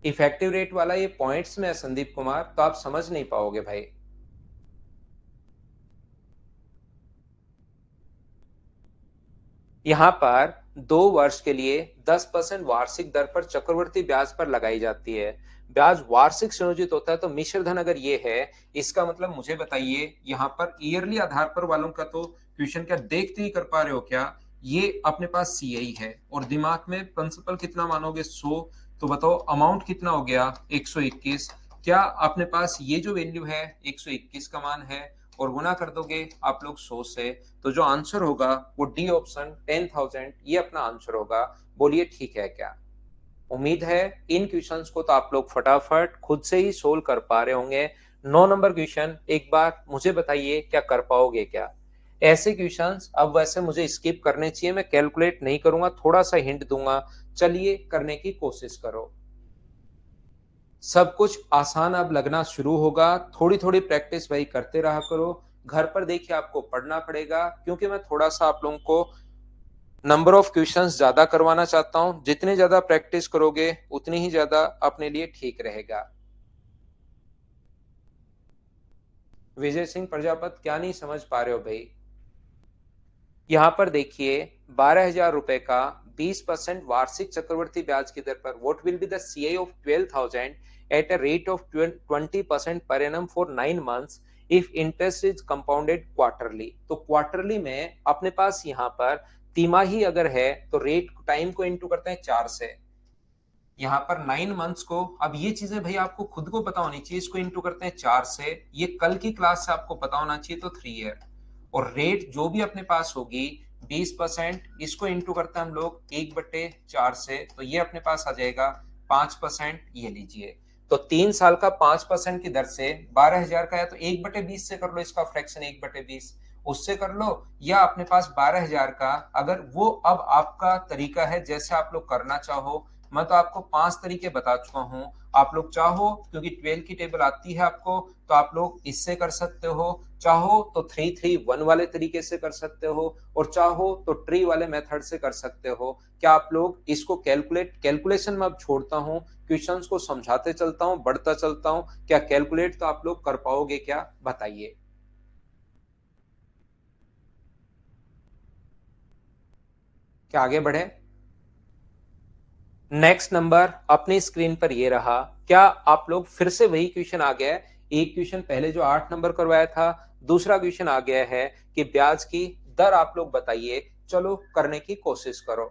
इफेक्टिव रेट वाला ये पॉइंट्स में है संदीप कुमार, तो आप समझ नहीं पाओगे भाई। यहाँ पर 2 वर्ष के लिए 10% वार्षिक दर पर चक्रवृद्धि ब्याज पर लगाई जाती है। ब्याज वार्षिक संयोजित होता है, तो मिश्र धन अगर ये है, इसका मतलब मुझे बताइए यहाँ पर ईयरली आधार पर वालों का तो क्वेश्चन क्या देखते ही कर पा रहे हो क्या? ये अपने पास सीआई है, और दिमाग में प्रिंसिपल कितना मानोगे? 100। तो बताओ अमाउंट कितना हो गया? 121। क्या अपने पास ये जो वैल्यू है 121 का मान है, और गुना कर दोगे आप लोग 100 से, तो जो आंसर होगा वो डी ऑप्शन 10,000 ये अपना आंसर होगा। बोलिए ठीक है क्या? उम्मीद है इन क्वेश्चंस को तो आप लोग फटाफट खुद से ही सोल्व कर पा रहे होंगे। 9 नंबर क्वेश्चन एक बार मुझे बताइए क्या कर पाओगे क्या? ऐसे क्वेश्चंस अब वैसे मुझे स्किप करने चाहिए, मैं कैलकुलेट नहीं करूंगा, थोड़ा सा हिंट दूंगा, चलिए करने की कोशिश करो। सब कुछ आसान अब लगना शुरू होगा, थोड़ी थोड़ी प्रैक्टिस भाई करते रहा करो। घर पर देखिए आपको पढ़ना पड़ेगा, क्योंकि मैं थोड़ा सा आप लोगों को नंबर ऑफ क्वेश्चंस ज्यादा करवाना चाहता हूं। जितने ज्यादा प्रैक्टिस करोगे उतनी ही ज्यादा अपने लिए ठीक रहेगा। विजय सिंह प्रजापत, क्या नहीं समझ पा रहे हो भाई? यहाँ पर देखिए 12,000 रुपए का 20% वार्षिक चक्रवर्ती ब्याज की दर पर what will be the CI of 12,000 at a rate of 20% per annum for 9 months if interest is compounded quarterly. तो क्वार्टरली में अपने पास यहाँ पर तिमाही अगर है तो रेट टाइम को इंटू करते हैं 4 से। यहाँ पर 9 मंथ्स को, अब ये चीजें भाई आपको खुद को पता होनी चाहिए, इसको इंटू करते हैं 4 से। ये कल की क्लास से आपको पता होना चाहिए, तो 3 ईयर। और रेट जो भी अपने पास होगी 20%, इसको इंटू करते हैं हम लोग 1/4 से, तो ये अपने पास आ जाएगा 5%। ये लीजिए, तो 3 साल का 5% की दर से 12,000 का है, तो 1/20 से कर लो इसका फ्रैक्शन, 1/20 उससे कर लो। या अपने पास 12,000 का, अगर वो अब आपका तरीका है जैसे आप लोग करना चाहो। मैं तो आपको 5 तरीके बता चुका हूं, आप लोग चाहो, क्योंकि 12 की टेबल आती है आपको, तो आप लोग इससे कर सकते हो, चाहो तो 3-3-1 वाले तरीके से कर सकते हो, और चाहो तो ट्री वाले मेथड से कर सकते हो। क्या आप लोग इसको कैलकुलेशन में अब छोड़ता हूं, क्वेश्चंस को समझाते चलता हूं, बढ़ता चलता हूं, क्या कैलकुलेट तो आप लोग कर पाओगे क्या, बताइए? क्या आगे बढ़े? नेक्स्ट नंबर अपनी स्क्रीन पर ये रहा। क्या आप लोग फिर से वही क्वेश्चन आ गया है, एक क्वेश्चन पहले जो 8 नंबर करवाया था, दूसरा क्वेश्चन आ गया है कि ब्याज की दर आप लोग बताइए। चलो करने की कोशिश करो।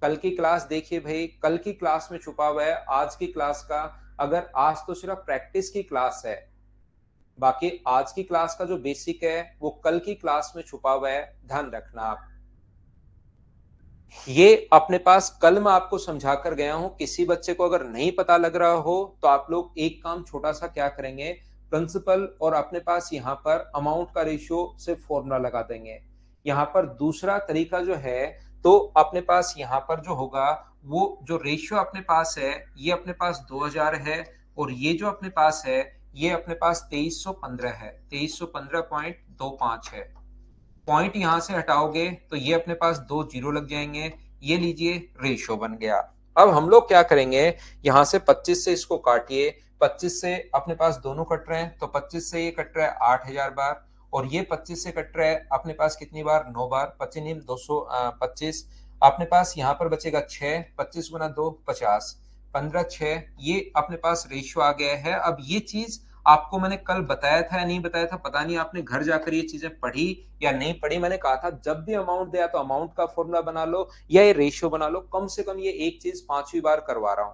कल की क्लास देखिए भाई, कल की क्लास में छुपा हुआ है आज की क्लास का। अगर आज तो सिर्फ प्रैक्टिस की क्लास है, बाकी आज की क्लास का जो बेसिक है वो कल की क्लास में छुपा हुआ है, ध्यान रखना आप। ये अपने पास कल मैं आपको समझा कर गया हूं, किसी बच्चे को अगर नहीं पता लग रहा हो तो आप लोग एक काम छोटा सा क्या करेंगे, प्रिंसिपल और अपने पास यहाँ पर अमाउंट का रेशियो से फॉर्मूला लगा देंगे। यहाँ पर दूसरा तरीका जो है, तो अपने पास यहाँ पर जो होगा, वो जो रेशियो अपने पास है, ये अपने पास 2,000 है, और ये जो अपने पास है, ये अपने पास 2315 है, 2315.25 है। पॉइंट यहां से हटाओगे तो ये अपने पास 2 जीरो लग जाएंगे। ये लीजिए, रेशियो बन गया। अब हम लोग क्या करेंगे, यहां से 25 से इसको काटिए, 25 से अपने पास दोनों कट रहे हैं, तो 25 से ये कट रहा है 8,000 बार, और ये 25 से कट रहा है अपने पास कितनी बार, 9 बार, 25 225। अपने पास यहाँ पर बचेगा 6, 25 गुना 2 50, 15 6, ये अपने पास रेशियो आ गया है। अब ये चीज आपको मैंने कल बताया था या नहीं बताया था पता नहीं, आपने घर जाकर ये चीजें पढ़ी या नहीं पढ़ी। मैंने कहा था जब भी अमाउंट दिया तो अमाउंट का फॉर्मूला बना लो या ये रेशियो बना लो, कम से कम ये एक चीज 5वीं बार करवा रहा हूं।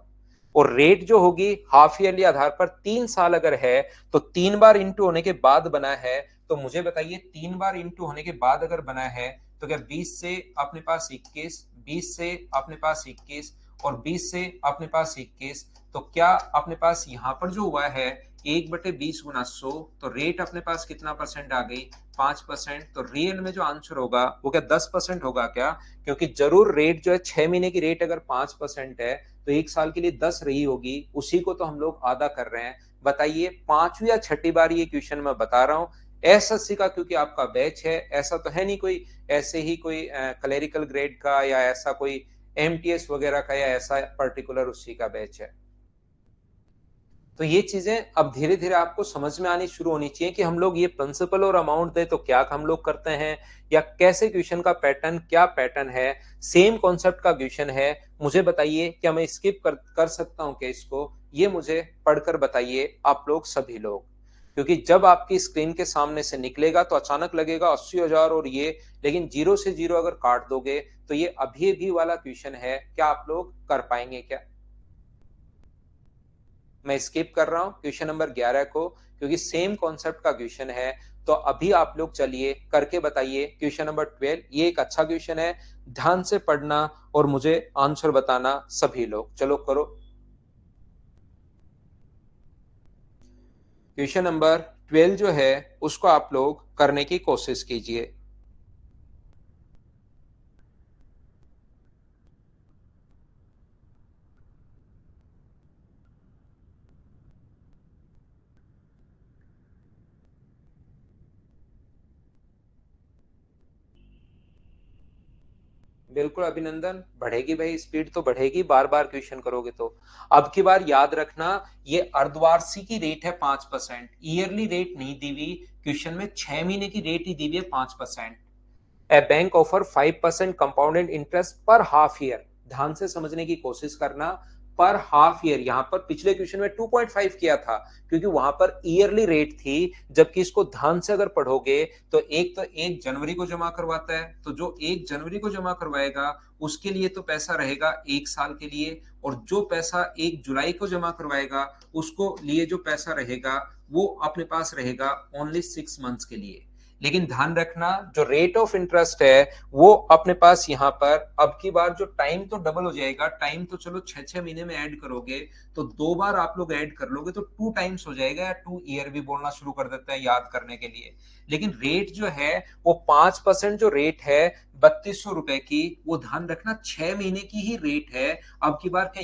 और रेट जो होगी हाफ ईयरली आधार पर 3 साल अगर है, तो 3 बार इंटू होने के बाद बना है। तो मुझे बताइए 3 बार इंटू होने के बाद अगर बना है, तो क्या 20 से अपने पास 21, 20 से अपने पास 21, और 20 से अपने पास 21, तो क्या अपने पास यहाँ पर जो हुआ है 1/20 गुना 100, तो रेट अपने पास कितना परसेंट आ गई, 5%। तो रियल में जो आंसर होगा वो क्या 10% होगा क्या? क्योंकि जरूर रेट जो है 6 महीने की रेट अगर 5% है, तो 1 साल के लिए 10 रही होगी, उसी को तो हम लोग आधा कर रहे हैं। बताइए 5वीं या 6ठी बार ये क्वेश्चन मैं बता रहा हूं। एसएससी का क्योंकि आपका बैच है, ऐसा तो है नहीं कोई ऐसे ही कोई क्लेरिकल ग्रेड का या ऐसा कोई एमटीएस वगैरह का या ऐसा पर्टिकुलर उसी का बैच है। तो ये चीजें अब धीरे धीरे आपको समझ में आनी शुरू होनी चाहिए कि हम लोग ये प्रिंसिपल और अमाउंट दे तो क्या हम लोग करते हैं, या कैसे क्वेश्चन का पैटर्न, क्या पैटर्न है। सेम कॉन्सेप्ट का क्वेश्चन है, मुझे बताइए क्या मैं स्किप कर सकता हूं क्या इसको, ये मुझे पढ़कर बताइए आप लोग सभी लोग। क्योंकि जब आपकी स्क्रीन के सामने से निकलेगा तो अचानक लगेगा 80,000 और ये, लेकिन जीरो से जीरो अगर काट दोगे तो ये अभी भी वाला क्वेश्चन है, क्या आप लोग कर पाएंगे क्या? मैं स्किप कर रहा हूं क्वेश्चन नंबर 11 को, क्योंकि सेम कॉन्सेप्ट का क्वेश्चन है। तो अभी आप लोग चलिए करके बताइए क्वेश्चन नंबर 12। ये एक अच्छा क्वेश्चन है, ध्यान से पढ़ना और मुझे आंसर बताना सभी लोग। चलो करो। क्वेश्चन नंबर 12 जो है उसको आप लोग करने की कोशिश कीजिए। बिल्कुल अभिनंदन, बढ़ेगी भाई, स्पीड तो बढ़ेगी बार बार क्वेश्चन करोगे तो। अब की बार याद रखना, ये अर्धवार्षिकी रेट है 5%, ईयरली रेट नहीं दी हुई क्वेश्चन में, 6 महीने की रेट ही दी हुई है 5%। ए बैंक ऑफर 5% कंपाउंडेड इंटरेस्ट पर हाफ ईयर। ध्यान से समझने की कोशिश करना, पर हाफ ईयर, यहां पर पिछले क्वेश्चन में 2.5 किया था क्योंकि वहां पर ईयरली रेट थी, जबकि इसको ध्यान से अगर पढ़ोगे तो 1 जनवरी को जमा करवाता है, तो जो 1 जनवरी को जमा करवाएगा उसके लिए तो पैसा रहेगा 1 साल के लिए, और जो पैसा 1 जुलाई को जमा करवाएगा उसको लिए जो पैसा रहेगा वो अपने पास रहेगा ओनली 6 मंथ्स के लिए। लेकिन ध्यान रखना, जो रेट ऑफ इंटरेस्ट है वो अपने पास यहाँ पर अब की बार जो टाइम तो डबल हो जाएगा, टाइम तो चलो 6 6 महीने में ऐड करोगे तो 2 बार आप लोग ऐड कर लोगे तो 2 टाइम्स हो जाएगा, या 2 ईयर भी बोलना शुरू कर देते हैं याद करने के लिए। लेकिन रेट जो है वो 5% जो रेट है 3200 रुपए की, वो ध्यान रखना 6 महीने की ही रेट है। अब की बार क्या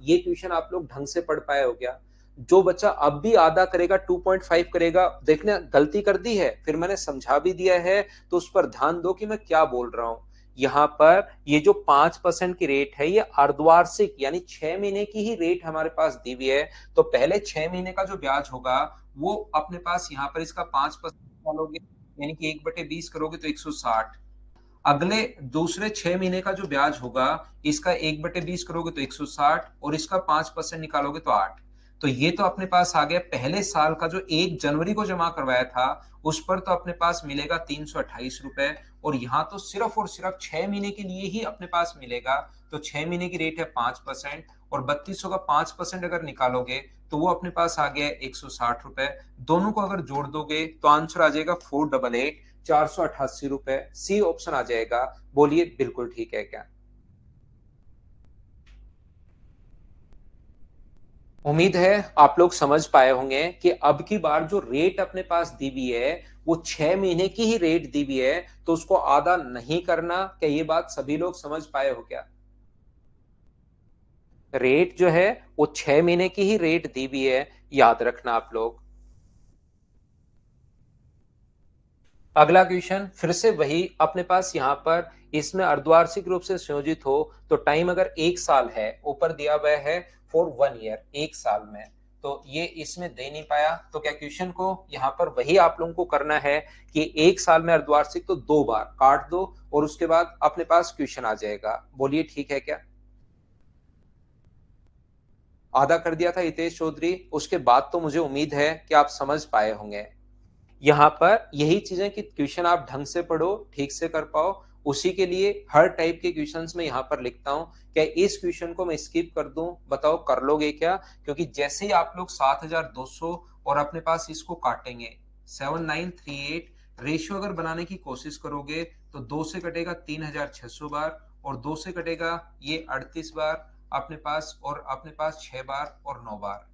ये ट्यूशन आप लोग ढंग से पढ़ पाए हो क्या? जो बच्चा अब भी आधा करेगा, 2.5 करेगा, देखने गलती कर दी है, फिर मैंने समझा भी दिया है, तो उस पर ध्यान दो कि मैं क्या बोल रहा हूं। यहां पर ये जो 5% की रेट है ये अर्धवार्षिक यानी 6 महीने की ही रेट हमारे पास दी हुई है। तो पहले 6 महीने का जो ब्याज होगा वो अपने पास यहाँ पर इसका 5% डालोगे, यानी कि 1/20 करोगे तो 160। अगले दूसरे 6 महीने का जो ब्याज होगा इसका 1/20 करोगे तो 160, और इसका 5% निकालोगे तो 8। तो ये तो अपने पास आ गया पहले साल का जो 1 जनवरी को जमा करवाया था उस पर तो अपने पास मिलेगा 328 रुपए, और यहाँ तो सिर्फ और सिर्फ 6 महीने के लिए ही अपने पास मिलेगा। तो 6 महीने की रेट है 5%, और 3200 का 5% अगर निकालोगे तो वो अपने पास आ गया 160 रुपए। दोनों को अगर जोड़ दोगे तो आंसर आ जाएगा 488, 488 रुपए। सी ऑप्शन आ जाएगा। बोलिए बिल्कुल ठीक है क्या? उम्मीद है आप लोग समझ पाए होंगे कि अब की बार जो रेट अपने पास दी हुई है वो 6 महीने की ही रेट दी हुई है, तो उसको आधा नहीं करना। क्या ये बात सभी लोग समझ पाए हो क्या? रेट जो है वो 6 महीने की ही रेट दी हुई है, याद रखना आप लोग। अगला क्वेश्चन फिर से वही अपने पास यहाँ पर, इसमें अर्धवार्षिक रूप से संयोजित हो तो टाइम अगर 1 साल है, ऊपर दिया हुआ है फॉर 1 ईयर, 1 साल में, तो ये इसमें दे नहीं पाया, तो क्या क्वेश्चन को यहाँ पर वही आप लोगों को करना है कि 1 साल में अर्धवार्षिक तो 2 बार काट दो और उसके बाद अपने पास क्वेश्चन आ जाएगा। बोलिए ठीक है क्या? आधा कर दिया था हितेश चौधरी, उसके बाद तो मुझे उम्मीद है कि आप समझ पाए होंगे। यहाँ पर यही चीजें कि क्वेश्चन आप ढंग से पढ़ो, ठीक से कर पाओ, उसी के लिए हर टाइप के क्वेश्चंस में यहाँ पर लिखता हूँ। क्या इस क्वेश्चन को मैं स्किप कर दूं? बताओ कर लोगे क्या? क्योंकि जैसे ही आप लोग 7200 और अपने पास इसको काटेंगे 7938, रेशियो अगर बनाने की कोशिश करोगे तो 2 से कटेगा 3600 बार, और 2 से कटेगा ये 38 बार अपने पास, और अपने पास 6 बार और 9 बार,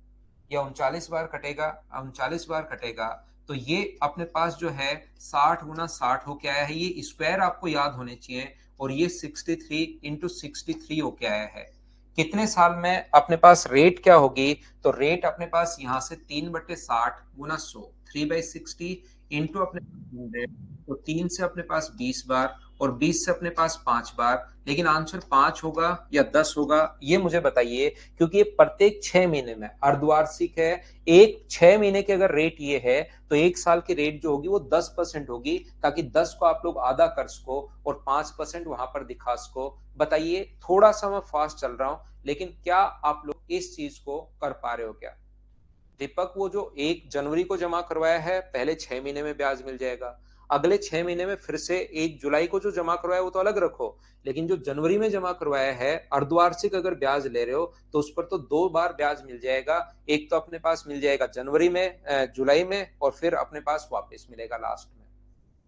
या 39 बार कटेगा, 39 बार कटेगा। तो ये अपने पास जो है 60 × 60 होके आया है, ये स्क्वायर आपको याद होने चाहिए, और ये 63 × 63 होके आया है। कितने साल में अपने पास रेट क्या होगी? तो रेट अपने पास यहाँ से 3/60 × 100, 3/60 इंटू अपने 100, तो 3 से अपने पास 20 बार, और 20 से अपने पास 5 बार। लेकिन आंसर 5 होगा या 10 होगा ये मुझे बताइए, क्योंकि ये प्रत्येक 6 महीने में अर्धवार्षिक है। एक 6 महीने के अगर रेट ये है तो 1 साल की रेट जो होगी वो 10% होगी, ताकि 10 को आप लोग आधा कर सको और 5% वहां पर दिखा सको। बताइए, थोड़ा सा मैं फास्ट चल रहा हूं, लेकिन क्या आप लोग इस चीज को कर पा रहे हो क्या? दीपक, वो जो 1 जनवरी को जमा करवाया है पहले 6 महीने में ब्याज मिल जाएगा, अगले 6 महीने में फिर से 1 जुलाई को जो जमा करवाया वो तो अलग रखो, लेकिन जो जनवरी में जमा करवाया है अर्धवार्षिक अगर ब्याज ले रहे हो तो उस पर तो 2 बार ब्याज मिल जाएगा। एक तो अपने पास मिल जाएगा जनवरी में, जुलाई में, और फिर अपने पास वापस मिलेगा लास्ट में,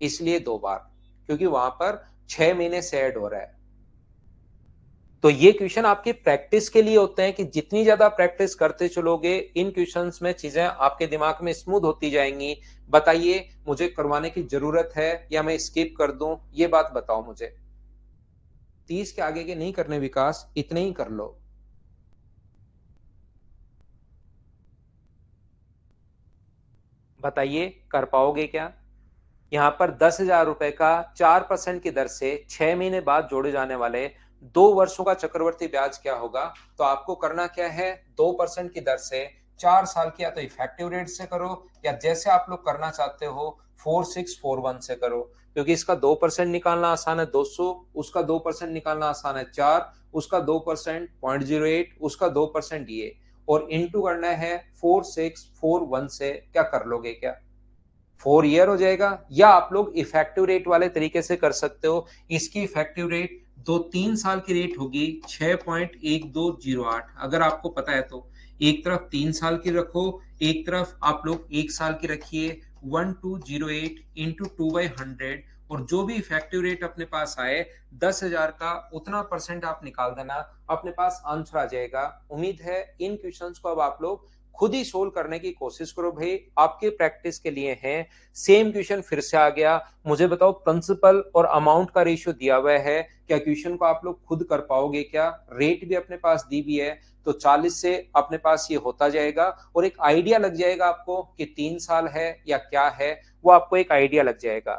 इसलिए 2 बार, क्योंकि वहां पर 6 महीने से ऐड हो रहा है। तो ये क्वेश्चन आपकी प्रैक्टिस के लिए होते हैं कि जितनी ज्यादा प्रैक्टिस करते चलोगे इन क्वेश्चंस में चीजें आपके दिमाग में स्मूथ होती जाएंगी। बताइए मुझे करवाने की जरूरत है या मैं स्किप कर दूं, ये बात बताओ मुझे। 30 के आगे के नहीं करने विकास, इतने ही कर लो। बताइए कर पाओगे क्या? यहाँ पर 10,000 रुपए का 4% की दर से 6 महीने बाद जोड़े जाने वाले 2 वर्षों का चक्रवर्ती ब्याज क्या होगा? तो आपको करना क्या है, 2% की दर से 4 साल की या तो इफेक्टिव रेट से करो या जैसे आप लोग करना चाहते हो 4641 से करो। क्योंकि इसका 2% निकालना आसान है 200, उसका 2% निकालना आसान है 4, उसका 2% 0.08, उसका 2% ये, और इंटू करना है 4641 से। क्या कर लोगे क्या? 4 ईयर हो जाएगा। या आप लोग इफेक्टिव रेट वाले तरीके से कर सकते हो। इसकी इफेक्टिव रेट 3 साल की रेट होगी 6.1208, अगर आपको पता है तो। एक तरफ 3 साल की रखो, एक तरफ आप लोग 1 साल की रखिए। 1208 इंटू 2/100, और जो भी इफेक्टिव रेट अपने पास आए 10,000 का उतना परसेंट आप निकाल देना, अपने पास आंसर आ जाएगा। उम्मीद है इन क्वेश्चंस को अब आप लोग खुद ही सोल्व करने की कोशिश करो भाई, आपके प्रैक्टिस के लिए हैं। सेम क्वेश्चन फिर से आ गया। मुझे बताओ प्रिंसिपल और अमाउंट का रेशियो दिया हुआ है, क्या क्वेश्चन को आप लोग खुद कर पाओगे क्या? रेट भी अपने पास दी भी है, तो 40 से अपने पास ये होता जाएगा और एक आइडिया लग जाएगा आपको कि 3 साल है या क्या है, वो आपको एक आइडिया लग जाएगा।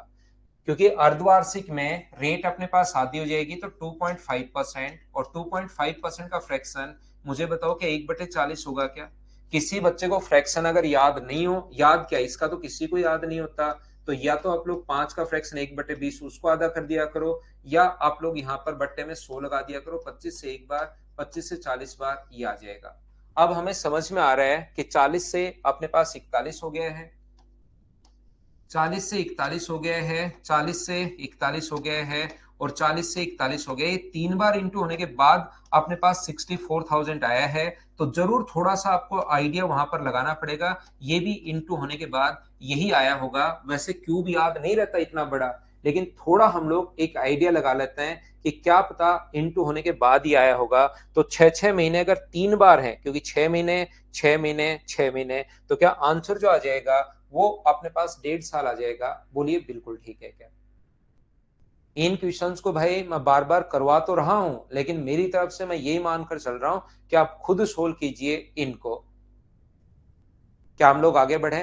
क्योंकि अर्धवार्षिक में रेट अपने पास आधी हो जाएगी तो 2.5%, और 2.5% का फ्रैक्शन मुझे बताओ कि 1/40 होगा क्या? किसी बच्चे को फ्रैक्शन अगर याद नहीं हो, याद क्या इसका तो किसी को याद नहीं होता, तो या तो आप लोग 5 का फ्रैक्शन 1/20 उसको आधा कर दिया करो, या आप लोग यहाँ पर बट्टे में 100 लगा दिया करो। 25 से एक बार, 25 से 40 बार, ये आ जाएगा। अब हमें समझ में आ रहा है कि 40 से अपने पास 41 हो गया है, 40 से 41 हो गया है, 40 से 41 हो गया है, और 40 से 41 हो गया। ये 3 बार इंटू होने के बाद अपने पास 64,000 आया है। तो जरूर थोड़ा सा आपको आइडिया वहां पर लगाना पड़ेगा, ये भी इंटू होने के बाद यही आया होगा। वैसे क्यूब याद नहीं रहता इतना बड़ा, लेकिन थोड़ा हम लोग एक आइडिया लगा लेते हैं कि क्या पता इंटू होने के बाद ही आया होगा। तो 6-6 महीने अगर 3 बार है, क्योंकि 6 महीने 6 महीने 6 महीने, तो क्या आंसर जो आ जाएगा वो अपने पास 1.5 साल आ जाएगा। बोलिए बिल्कुल ठीक है क्या? इन क्वेश्चंस को भाई मैं बार बार करवा तो रहा हूं, लेकिन मेरी तरफ से मैं यही मानकर चल रहा हूं कि आप खुद सोल्व कीजिए इनको। क्या हम लोग आगे बढ़े?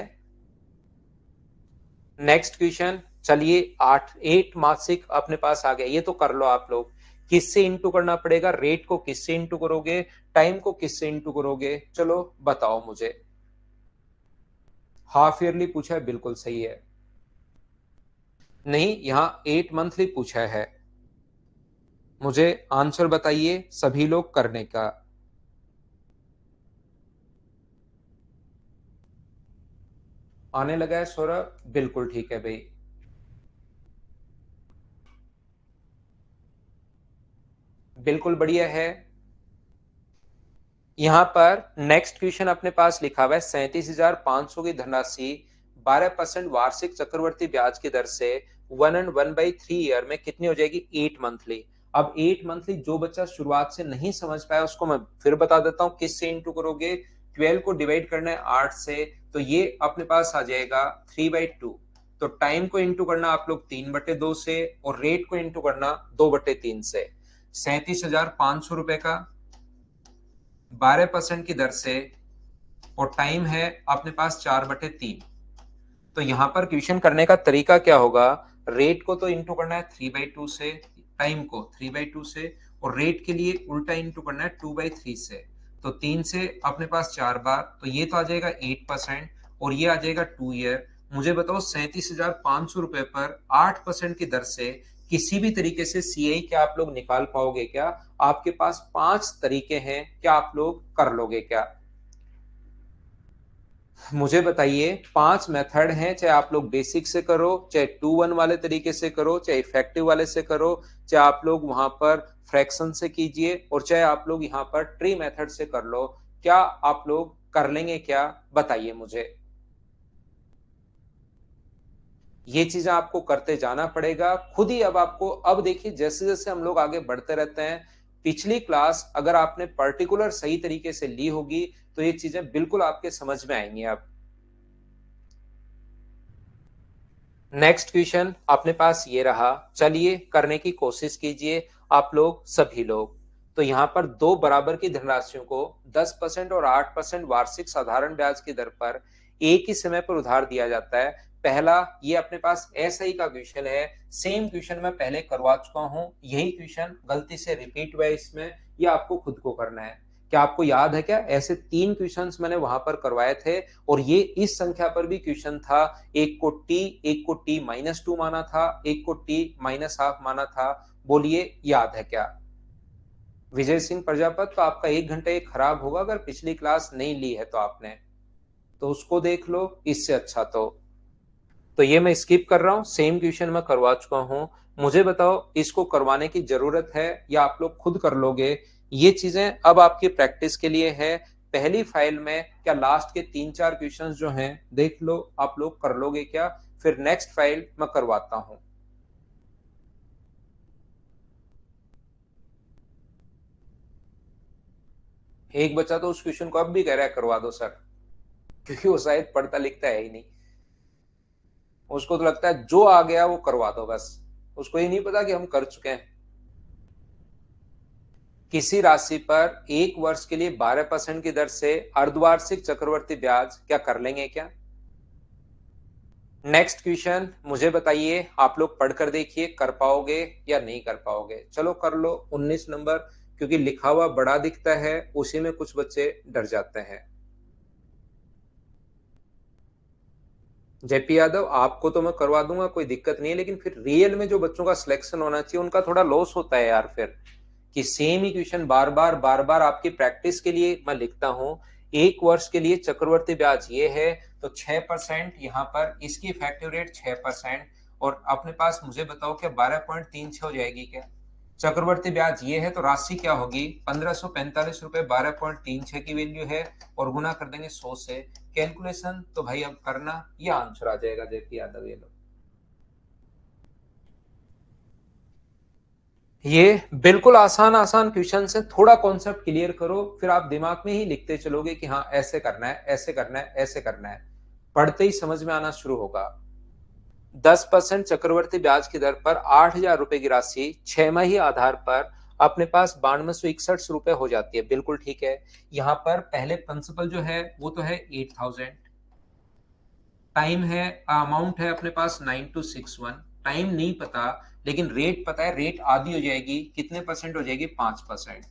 नेक्स्ट क्वेश्चन चलिए। 8 मासिक अपने पास आ गया, ये तो कर लो आप लोग। किससे इंटू करना पड़ेगा? रेट को किससे इंटू करोगे? टाइम को किससे इंटू करोगे? चलो बताओ मुझे। हाफ ईयरली पूछा है, बिल्कुल सही है। नहीं, यहां 8 मंथली पूछा है। मुझे आंसर बताइए सभी लोग करने का। आने लगा है सौरभ, बिल्कुल ठीक है भाई। बिल्कुल बढ़िया है। यहां पर नेक्स्ट क्वेश्चन अपने पास लिखा हुआ है 37,500 की धनराशि 12% वार्षिक चक्रवर्ती ब्याज की दर से 1/3 ईयर में कितनी हो जाएगी? 8 मंथली। अब 8 मंथली जो बच्चा शुरुआत से नहीं समझ पाया उसको मैं फिर बता देता हूं किससे इंटू करोगे। 12 को डिवाइड करना है 8 से, तो ये अपने पास आ जाएगा 3/2। तो टाइम को इंटू करना आप लोग 3/2 से, और रेट को इंटू करना 2/3 से। 37,500 रुपए का 12% की दर से, और टाइम है अपने पास 4/3। तो यहां पर क्वेश्चन करने का तरीका क्या होगा? रेट को तो इंटू करना है 3/2 से, टाइम को 3/2 से, और रेट के लिए उल्टा इंटू करना है 2/3 से। तो 3 से अपने पास 4 बार, तो ये तो आ जाएगा 8%, और ये आ जाएगा 2 ईयर। मुझे बताओ 37,500 रुपए पर 8% की दर से किसी भी तरीके से सीआई क्या आप लोग निकाल पाओगे क्या? आपके पास 5 तरीके हैं, क्या आप लोग कर लोगे क्या? मुझे बताइए। 5 मेथड हैं, चाहे आप लोग बेसिक से करो, चाहे 2-1 वाले तरीके से करो, चाहे इफेक्टिव वाले से करो, चाहे आप लोग वहां पर फ्रैक्शन से कीजिए, और चाहे आप लोग यहाँ पर ट्री मेथड से कर लो। क्या आप लोग कर लेंगे क्या? बताइए मुझे। ये चीजें आपको करते जाना पड़ेगा खुद ही। अब आपको, अब देखिए जैसे जैसे हम लोग आगे बढ़ते रहते हैं, पिछली क्लास अगर आपने पर्टिकुलर सही तरीके से ली होगी तो ये चीजें बिल्कुल आपके समझ में आएंगी। अब नेक्स्ट क्वेश्चन अपने पास ये रहा, चलिए करने की कोशिश कीजिए आप लोग सभी लोग। तो यहाँ पर दो बराबर की धनराशियों को 10% और 8% वार्षिक साधारण ब्याज की दर पर एक ही समय पर उधार दिया जाता है। पहला ये अपने पास एसआई का क्वेश्चन है, सेम क्वेश्चन मैं पहले करवा चुका हूं, यही क्वेश्चन गलती से रिपीट हुआ है इसमें, ये आपको खुद को करना है। क्या आपको याद है क्या, ऐसे 3 क्वेश्चंस मैंने वहां पर करवाए थे और ये इस संख्या पर भी क्वेश्चन था। एक को टी -2 माना था, एक को टी -12 माना था। बोलिए याद है क्या? विजय सिंह प्रजापत, तो आपका 1 घंटा एक खराब होगा अगर पिछली क्लास नहीं ली है तो आपने, तो उसको देख लो। इससे अच्छा तो ये मैं स्किप कर रहा हूं, सेम क्वेश्चन मैं करवा चुका हूं। मुझे बताओ इसको करवाने की जरूरत है या आप लोग खुद कर लोगे? ये चीजें अब आपकी प्रैक्टिस के लिए है। पहली फाइल में क्या लास्ट के 3-4 क्वेश्चंस जो हैं देख लो, आप लोग कर लोगे क्या? फिर नेक्स्ट फाइल मैं करवाता हूं। एक बच्चा तो उस क्वेश्चन को अब भी कह रहा है करवा दो सर, क्योंकि वो शायद पढ़ता लिखता है ही नहीं। उसको तो लगता है जो आ गया वो करवा दो बस, उसको ये नहीं पता कि हम कर चुके हैं। किसी राशि पर 1 वर्ष के लिए 12% की दर से अर्धवार्षिक चक्रवर्ती ब्याज क्या कर लेंगे क्या? नेक्स्ट क्वेश्चन मुझे बताइए, आप लोग पढ़कर देखिए कर पाओगे या नहीं कर पाओगे। चलो कर लो 19 नंबर, क्योंकि लिखा हुआ बड़ा दिखता है, उसी में कुछ बच्चे डर जाते हैं। जेपी यादव, आपको तो मैं करवा दूंगा, कोई दिक्कत नहीं है, लेकिन फिर रियल में जो बच्चों का सिलेक्शन होना चाहिए उनका थोड़ा लॉस होता है यार। फिर कि सेम ही क्वेश्चन बार बार आपकी प्रैक्टिस के लिए मैं लिखता हूं। 1 वर्ष के लिए चक्रवर्ती ब्याज ये है, तो 6% यहाँ पर इसकी इफेक्टिव रेट 6%। और अपने पास मुझे बताओ क्या 12.36 हो जाएगी क्या? चक्रवर्ती ब्याज ये है तो राशि क्या होगी? 1545 रुपए 12.36 की वैल्यू है, और गुना कर देंगे 100 से। कैलकुलेशन तो भाई अब करना, ये आंसर आ जाएगा जेपी यादव। ये लो, ये बिल्कुल आसान आसान क्वेश्चन है, थोड़ा कॉन्सेप्ट क्लियर करो, फिर आप दिमाग में ही लिखते चलोगे कि हाँ ऐसे करना है, ऐसे करना है, ऐसे करना है। पढ़ते ही समझ में आना शुरू होगा। 10% चक्रवर्ती ब्याज की दर पर 8,000 रुपए की राशि 6 माही आधार पर अपने पास 9261 रुपए हो जाती है। बिल्कुल ठीक है। यहाँ पर पहले प्रिंसिपल जो है वो तो है 8,000, टाइम है, अमाउंट है अपने पास 9261। टाइम नहीं पता, लेकिन रेट पता है, रेट आधी हो जाएगी, कितने परसेंट हो जाएगी? 5%।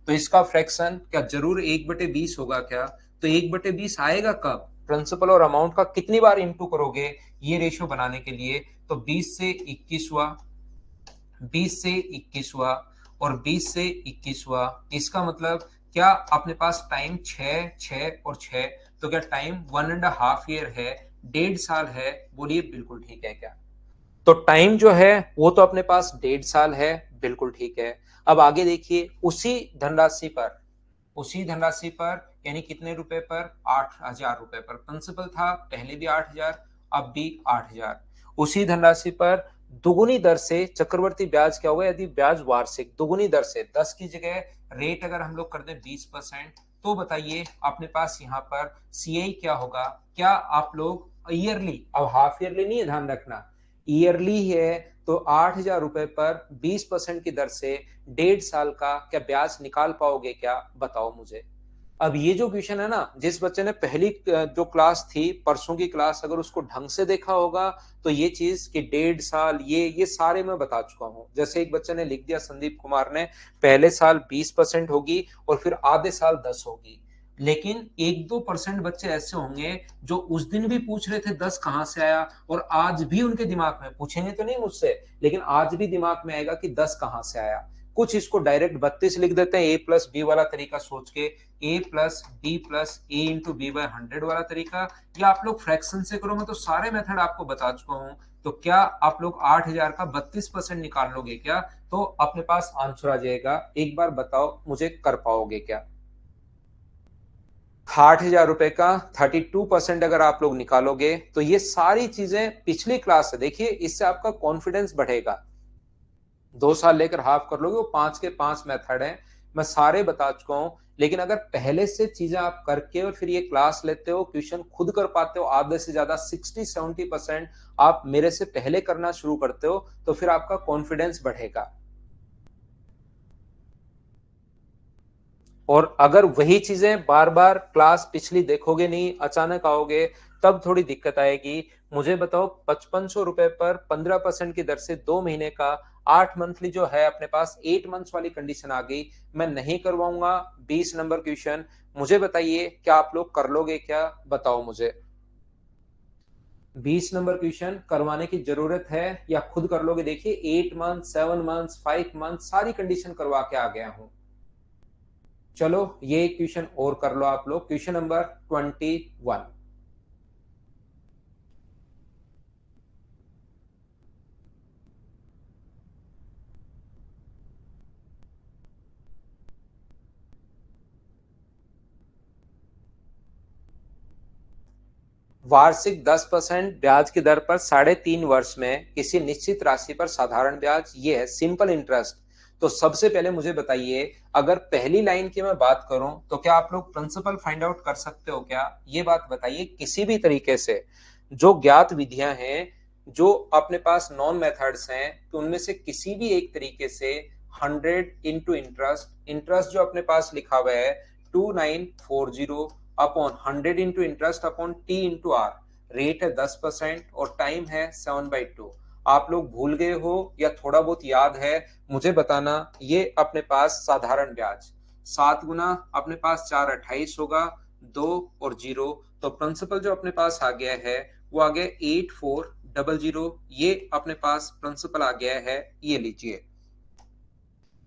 तो इसका फ्रैक्शन क्या जरूर 1/20 होगा क्या? तो 1/20 आएगा कब? प्रिंसिपल और अमाउंट का कितनी बार इंटू करोगे ये रेशियो बनाने के लिए? तो 20 से 21 हुआ, 20 से 21 हुआ, और 20 से 21 हुआ। इसका मतलब क्या अपने पास टाइम 6 6 और 6, तो क्या टाइम 1.5 ईयर है, 1.5 साल है? बोलिए बिल्कुल ठीक है क्या? तो टाइम जो है वो तो अपने पास 1.5 साल है, बिल्कुल ठीक है। अब आगे देखिए, उसी धनराशि पर यानी कितने रुपए पर? 8,000 रुपए पर। प्रिंसिपल था पहले भी 8,000, अब भी 8,000। उसी धनराशि पर दुगुनी दर से चक्रवर्ती ब्याज क्या होगा? यदि ब्याज वार्षिक दुगुनी दर से 10 की जगह रेट अगर हम लोग कर दें 20%, तो बताइए अपने पास यहाँ पर सीआई क्या होगा? क्या आप लोग ईयरली, अब हाफ ईयरली नहीं है, ध्यान रखना, ईयरली है, तो 8,000 रुपए पर 20% की दर से 1.5 साल का क्या ब्याज निकाल पाओगे क्या? बताओ मुझे। अब ये जो क्वेश्चन है ना, जिस बच्चे ने पहली जो क्लास थी परसों की क्लास, अगर उसको ढंग से देखा होगा तो ये चीज कि 1.5 साल, ये सारे मैं बता चुका हूं। जैसे एक बच्चे ने लिख दिया, संदीप कुमार ने, पहले साल 20% होगी और फिर आधे साल 10 होगी। लेकिन 1-2% बच्चे ऐसे होंगे जो उस दिन भी पूछ रहे थे 10 कहां से आया, और आज भी उनके दिमाग में, पूछेंगे तो नहीं मुझसे, लेकिन आज भी दिमाग में आएगा कि 10 कहां से आया। कुछ इसको डायरेक्ट 32 लिख देते हैं, A+B वाला तरीका सोच के, A+B+A×B/100 वाला तरीका, या आप लोग फ्रैक्शन से करोगे, तो सारे मेथड आपको बता चुका हूं। तो क्या आप लोग 8,000 का 32% निकाल लोगे क्या? तो अपने पास आंसर आ जाएगा। एक बार बताओ मुझे, कर पाओगे क्या? 8,000 रुपए का 32% अगर आप लोग निकालोगे तो ये सारी चीजें पिछली क्लास से देखिए, इससे आपका कॉन्फिडेंस बढ़ेगा। 2 साल लेकर हाफ कर लोगे, वो 5 के 5 मेथड हैं, मैं सारे बता चुका हूं। लेकिन अगर पहले से चीजें आप करके और फिर ये क्लास लेते हो, क्वेश्चन खुद कर पाते हो, आधे से ज्यादा 60-70% आप मेरे से पहले करना शुरू करते हो, तो फिर आपका कॉन्फिडेंस बढ़ेगा। और अगर वही चीजें बार बार क्लास पिछली देखोगे नहीं, अचानक आओगे, तब थोड़ी दिक्कत आएगी। मुझे बताओ, 5500 रुपए पर 15% की दर से 2 महीने का 8 मंथली जो है अपने पास, 8 मंथ्स वाली कंडीशन आ गई। मैं नहीं करवाऊंगा 20 नंबर क्वेश्चन। मुझे बताइए, क्या आप लोग कर लोगे क्या? बताओ मुझे। 20 नंबर क्वेश्चन करवाने की जरूरत है या खुद कर लोगे? देखिए, 8 मंथ, 7 मंथ, 5 मंथ सारी कंडीशन करवा के आ गया हूं। चलो, ये क्वेश्चन और कर लो आप लोग, क्वेश्चन नंबर 21। वार्षिक 10% ब्याज की दर पर 3.5 वर्ष में किसी निश्चित राशि पर साधारण ब्याज, ये है सिंपल इंटरेस्ट। तो सबसे पहले मुझे बताइए, अगर पहली लाइन की मैं बात करूं तो क्या आप लोग प्रिंसिपल फाइंड आउट कर सकते हो क्या? ये बात बताइए किसी भी तरीके से। जो ज्ञात विधियां हैं, जो अपने पास नॉन मेथड्स हैं, तो उनमें से किसी भी एक तरीके से 100 इंटू इंटरेस्ट, इंटरेस्ट जो अपने पास लिखा हुआ है 2940 upon 100 into interest upon T into R, rate है 10% और टाइम है 7/2। आप लोग भूल गए हो या थोड़ा बहुत याद है, मुझे बताना। ये अपने पास साधारण ब्याज 7 गुना अपने पास 4 28 होगा, 2 और 0, तो प्रिंसिपल जो अपने पास आ गया है वो आ गया 8400। ये अपने पास प्रिंसिपल आ गया है, ये लीजिए।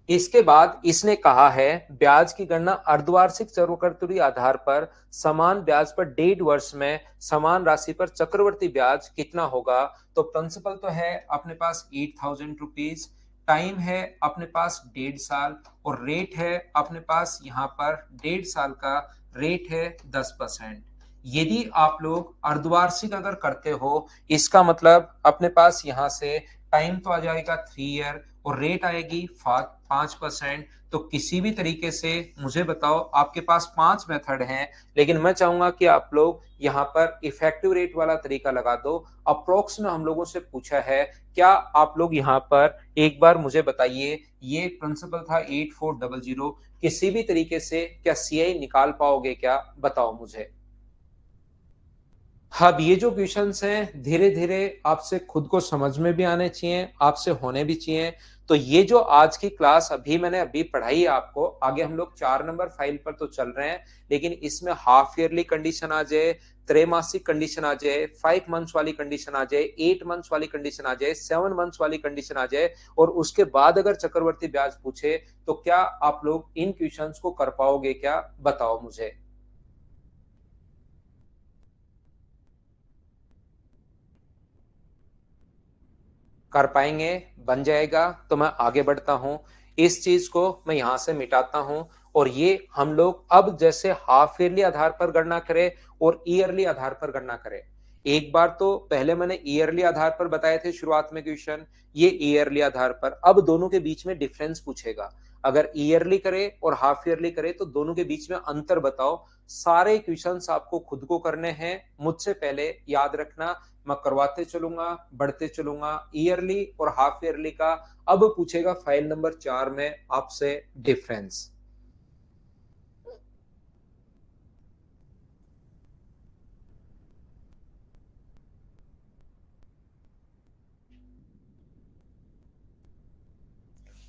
इसके बाद इसने कहा है ब्याज की गणना अर्धवार्षिक चक्रवृद्धि आधार पर समान ब्याज पर 1.5 वर्ष में समान राशि पर चक्रवर्ती ब्याज कितना होगा। तो प्रिंसिपल तो है अपने पास 8000 रुपीज, टाइम है अपने पास 1.5 साल, और रेट है अपने पास यहाँ पर 1.5 साल का, रेट है 10%। यदि आप लोग अर्धवार्षिक अगर करते हो, इसका मतलब अपने पास यहाँ से टाइम तो आ जाएगा 3 ईयर और रेट आएगी 5%। तो किसी भी तरीके से मुझे बताओ, आपके पास 5 मेथड हैं, लेकिन मैं चाहूंगा कि आप लोग यहाँ पर इफेक्टिव रेट वाला तरीका लगा दो। अप्रोक्स में हम लोगों से पूछा है, क्या आप लोग यहाँ पर एक बार मुझे बताइए, ये प्रिंसिपल था 8400, किसी भी तरीके से क्या सीआई निकाल पाओगे क्या? बताओ मुझे। अब ये जो क्वेश्चंस हैं, धीरे धीरे आपसे खुद को समझ में भी आने चाहिए, आपसे होने भी चाहिए। तो ये जो आज की क्लास मैंने अभी पढ़ाई है आपको, आगे हम लोग 4 नंबर फाइल पर तो चल रहे हैं, लेकिन इसमें हाफ ईयरली कंडीशन आ जाए, त्रैमासिक कंडीशन आ जाए, 5 मंथ्स वाली कंडीशन आ जाए, 8 मंथ्स वाली कंडीशन आ जाए, 7 मंथ्स वाली कंडीशन आ जाए, और उसके बाद अगर चक्रवर्ती ब्याज पूछे, तो क्या आप लोग इन क्वेश्चंस को कर पाओगे क्या? बताओ मुझे। कर पाएंगे? बन जाएगा? तो मैं आगे बढ़ता हूं, इस चीज को मैं यहां से मिटाता हूं, और ये हम लोग अब जैसे हाफ ईयरली आधार पर गणना करें और ईयरली आधार पर गणना करें। एक बार तो पहले मैंने ईयरली आधार पर बताए थे शुरुआत में क्वेश्चन, ये ईयरली आधार पर। अब दोनों के बीच में डिफरेंस पूछेगा, अगर ईयरली करे और हाफ ईयरली करे तो दोनों के बीच में अंतर बताओ। सारे क्वेश्चंस आपको खुद को करने हैं, मुझसे पहले याद रखना, मैं करवाते चलूंगा, बढ़ते चलूंगा। ईयरली और हाफ ईयरली का अब पूछेगा फाइल नंबर 4 में आपसे डिफरेंस।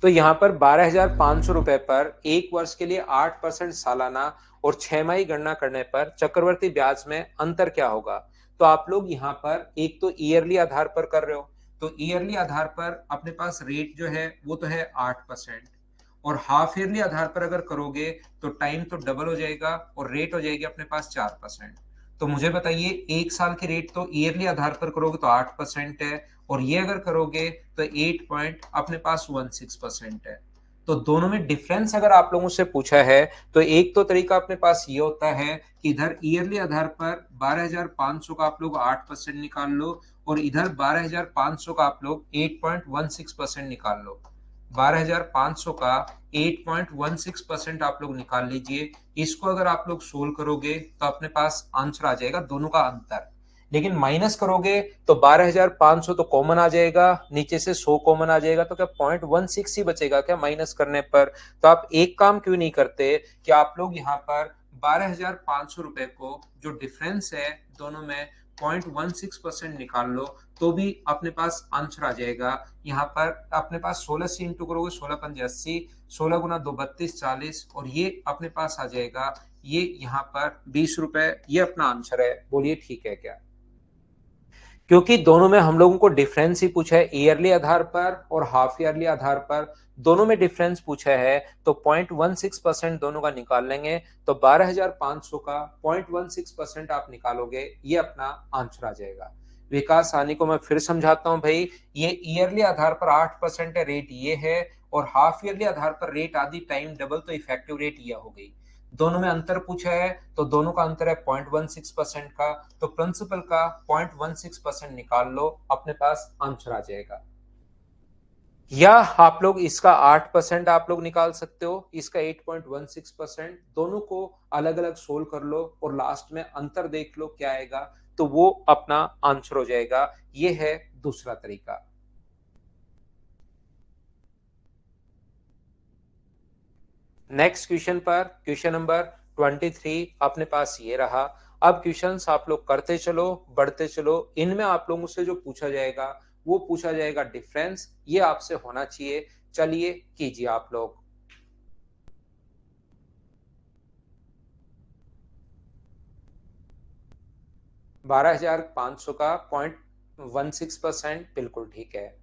तो यहां पर 12,500 रुपए पर 1 वर्ष के लिए 8% सालाना और 6 माही गणना करने पर चक्रवर्ती ब्याज में अंतर क्या होगा? तो आप लोग यहाँ पर एक तो ईयरली आधार पर कर रहे हो, तो ईयरली आधार पर अपने पास रेट जो है वो तो है 8%, और हाफ ईयरली आधार पर अगर करोगे तो टाइम तो डबल हो जाएगा और रेट हो जाएगी अपने पास 4%। तो मुझे बताइए, 1 साल की रेट तो ईयरली आधार पर करोगे तो 8% है, और ये अगर करोगे तो 8 पॉइंट अपने पास 16% है। तो दोनों में डिफरेंस अगर आप लोगों से पूछा है, तो एक तो तरीका अपने पास ये होता है कि इधर ईयरली आधार पर 12,500 का आप लोग 8% निकाल लो, और इधर 12,500 का आप लोग 8.16% निकाल लो। 12,500 का 8.16% आप लोग निकाल लीजिए। इसको अगर आप लोग सोल्व करोगे तो अपने पास आंसर आ जाएगा दोनों का अंतर। लेकिन माइनस करोगे तो 12,500 तो कॉमन आ जाएगा, नीचे से 100 कॉमन आ जाएगा, तो क्या 0.16 ही बचेगा क्या माइनस करने पर? तो आप एक काम क्यों नहीं करते कि आप लोग यहाँ पर 12,500 रुपए को जो डिफरेंस है दोनों में 0.16% निकाल लो, तो भी अपने पास आंसर आ जाएगा। यहाँ पर अपने पास 16 से इंटू करोगे, 16 पंजे 80, 16 गुना 2 32 40, और ये अपने पास आ जाएगा ये यहाँ पर 20 रुपए। ये अपना आंसर है, बोलिए ठीक है क्या? क्योंकि दोनों में हम लोगों को डिफरेंस ही पूछा है, ईयरली आधार पर और हाफ ईयरली आधार पर दोनों में डिफरेंस पूछा है, तो 0.16% दोनों का निकाल लेंगे, तो 12,500 का 0.16% आप निकालोगे, ये अपना आंसर आ जाएगा। विकास सानी को मैं फिर समझाता हूं भाई, ये ईयरली आधार पर 8% है, रेट ये है, और हाफ ईयरली आधार पर रेट आदि टाइम डबल, तो इफेक्टिव रेट ये हो गई। दोनों में अंतर पूछा है, तो दोनों का अंतर है 0.16% का, तो प्रिंसिपल का 0.16% निकाल लो, अपने पास आंसर आ जाएगा। या आप लोग इसका 8% आप लोग निकाल सकते हो, इसका 8.16%, दोनों को अलग अलग सोल्व कर लो और लास्ट में अंतर देख लो क्या आएगा, तो वो अपना आंसर हो जाएगा। ये है दूसरा तरीका। नेक्स्ट क्वेश्चन पर, क्वेश्चन नंबर 23 अपने पास ये रहा। अब क्वेश्चंस आप लोग करते चलो, बढ़ते चलो, इनमें आप लोगों से जो पूछा जाएगा वो पूछा जाएगा डिफरेंस, ये आपसे होना चाहिए। चलिए कीजिए आप लोग। 12,500 का 0.16%, बिल्कुल ठीक है।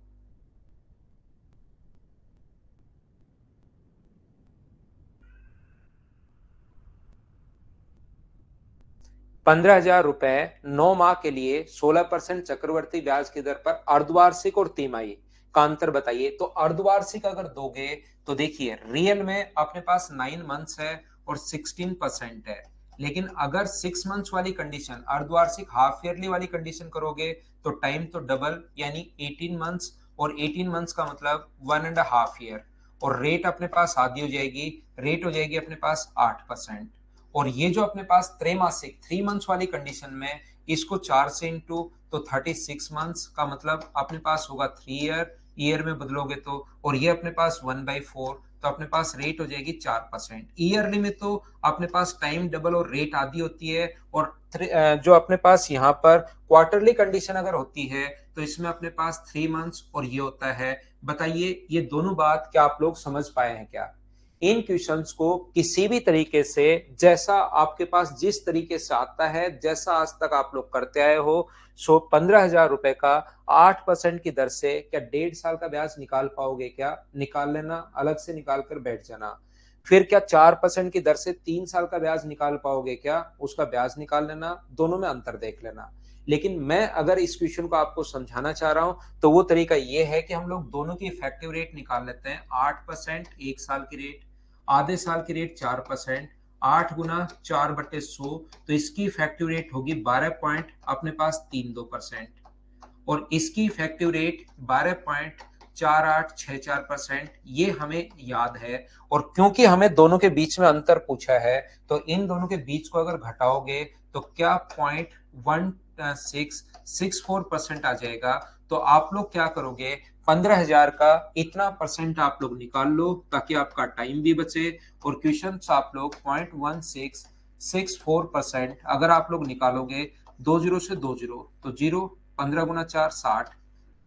15,000 रुपए 9 माह के लिए 16% चक्रवर्ती ब्याज की दर पर अर्धवार्षिक और तिमाही का अंतर बताइए। तो अर्धवार्षिक अगर दोगे तो देखिए रियल में अपने पास 9 मंथ्स है और 16% है, लेकिन अगर 6 मंथ्स वाली कंडीशन, अर्धवार्षिक हाफ ईयरली वाली कंडीशन करोगे तो टाइम तो डबल, यानी 18 मंथ्स, और 18 मंथ्स का मतलब 1.5 ईयर, और रेट अपने पास आधी हो जाएगी, रेट हो जाएगी अपने पास 8%। और ये जो अपने पास त्रैमासिक 3 मंथ्स वाली कंडीशन में, इसको 4 से इंटू, तो 36 मंथ्स का मतलब अपने पास होगा 3 ईयर, ईयर में बदलोगे तो, और ये अपने पास 1/4, तो अपने पास रेट हो जाएगी 4%। ईयरली में तो अपने पास टाइम डबल और रेट आधी होती है, और जो अपने पास यहाँ पर क्वार्टरली कंडीशन अगर होती है तो इसमें अपने पास 3 मंथ्स और ये होता है। बताइए ये दोनों बात क्या आप लोग समझ पाए हैं क्या? इन क्वेश्चंस को किसी भी तरीके से, जैसा आपके पास जिस तरीके से आता है, जैसा आज तक आप लोग करते आए हो, सो 15,000 रुपए का 8% की दर से क्या 1.5 साल का ब्याज निकाल पाओगे क्या? निकाल लेना, अलग से निकाल कर बैठ जाना। फिर क्या 4% की दर से 3 साल का ब्याज निकाल पाओगे क्या? उसका ब्याज निकाल लेना, दोनों में अंतर देख लेना। लेकिन मैं अगर इस क्वेश्चन को आपको समझाना चाह रहा हूं तो वो तरीका ये है कि हम लोग दोनों की इफेक्टिव रेट निकाल लेते हैं। 8% 1 साल की रेट, आधे साल की रेट 4%, 8 गुना 4/100, तो इसकी इफेक्टिव रेट होगी 12.अपने पास 32%, और इसकी इफेक्टिव रेट 12.4864%, ये हमें याद है। और क्योंकि हमें दोनों के बीच में अंतर पूछा है, तो इन दोनों के बीच को अगर घटाओगे तो क्या 0.1664% आ जाएगा। तो आप लोग क्या करोगे, 15,000 का इतना परसेंट आप लोग निकाल लो ताकि आपका टाइम भी बचे, और क्वेश्चन आप लोग 0.1664% अगर आप लोग निकालोगे, 2 जीरो से 2 जीरो, तो जीरो, 15 गुना 4 60,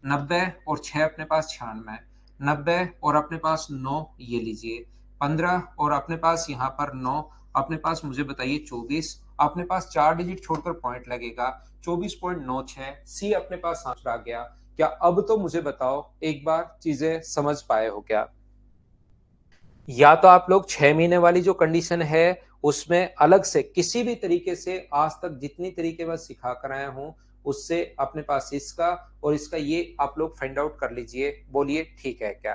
90, और 6 अपने पास 96, 90 और अपने पास 9, ये लीजिए 15, और अपने पास यहाँ पर 9, अपने पास मुझे बताइए 24, अपने पास 4 डिजिट छोड़कर पॉइंट लगेगा, 24.96, सी अपने पास आंसर आ गया। क्या अब तो मुझे बताओ एक बार चीजें समझ पाए हो क्या? या तो आप लोग 6 महीने वाली जो कंडीशन है उसमें अलग से किसी भी तरीके से आज तक जितनी तरीके मैं सिखा कर आया हूं उससे अपने पास इसका और इसका ये आप लोग फाइंड आउट कर लीजिए, बोलिए ठीक है क्या?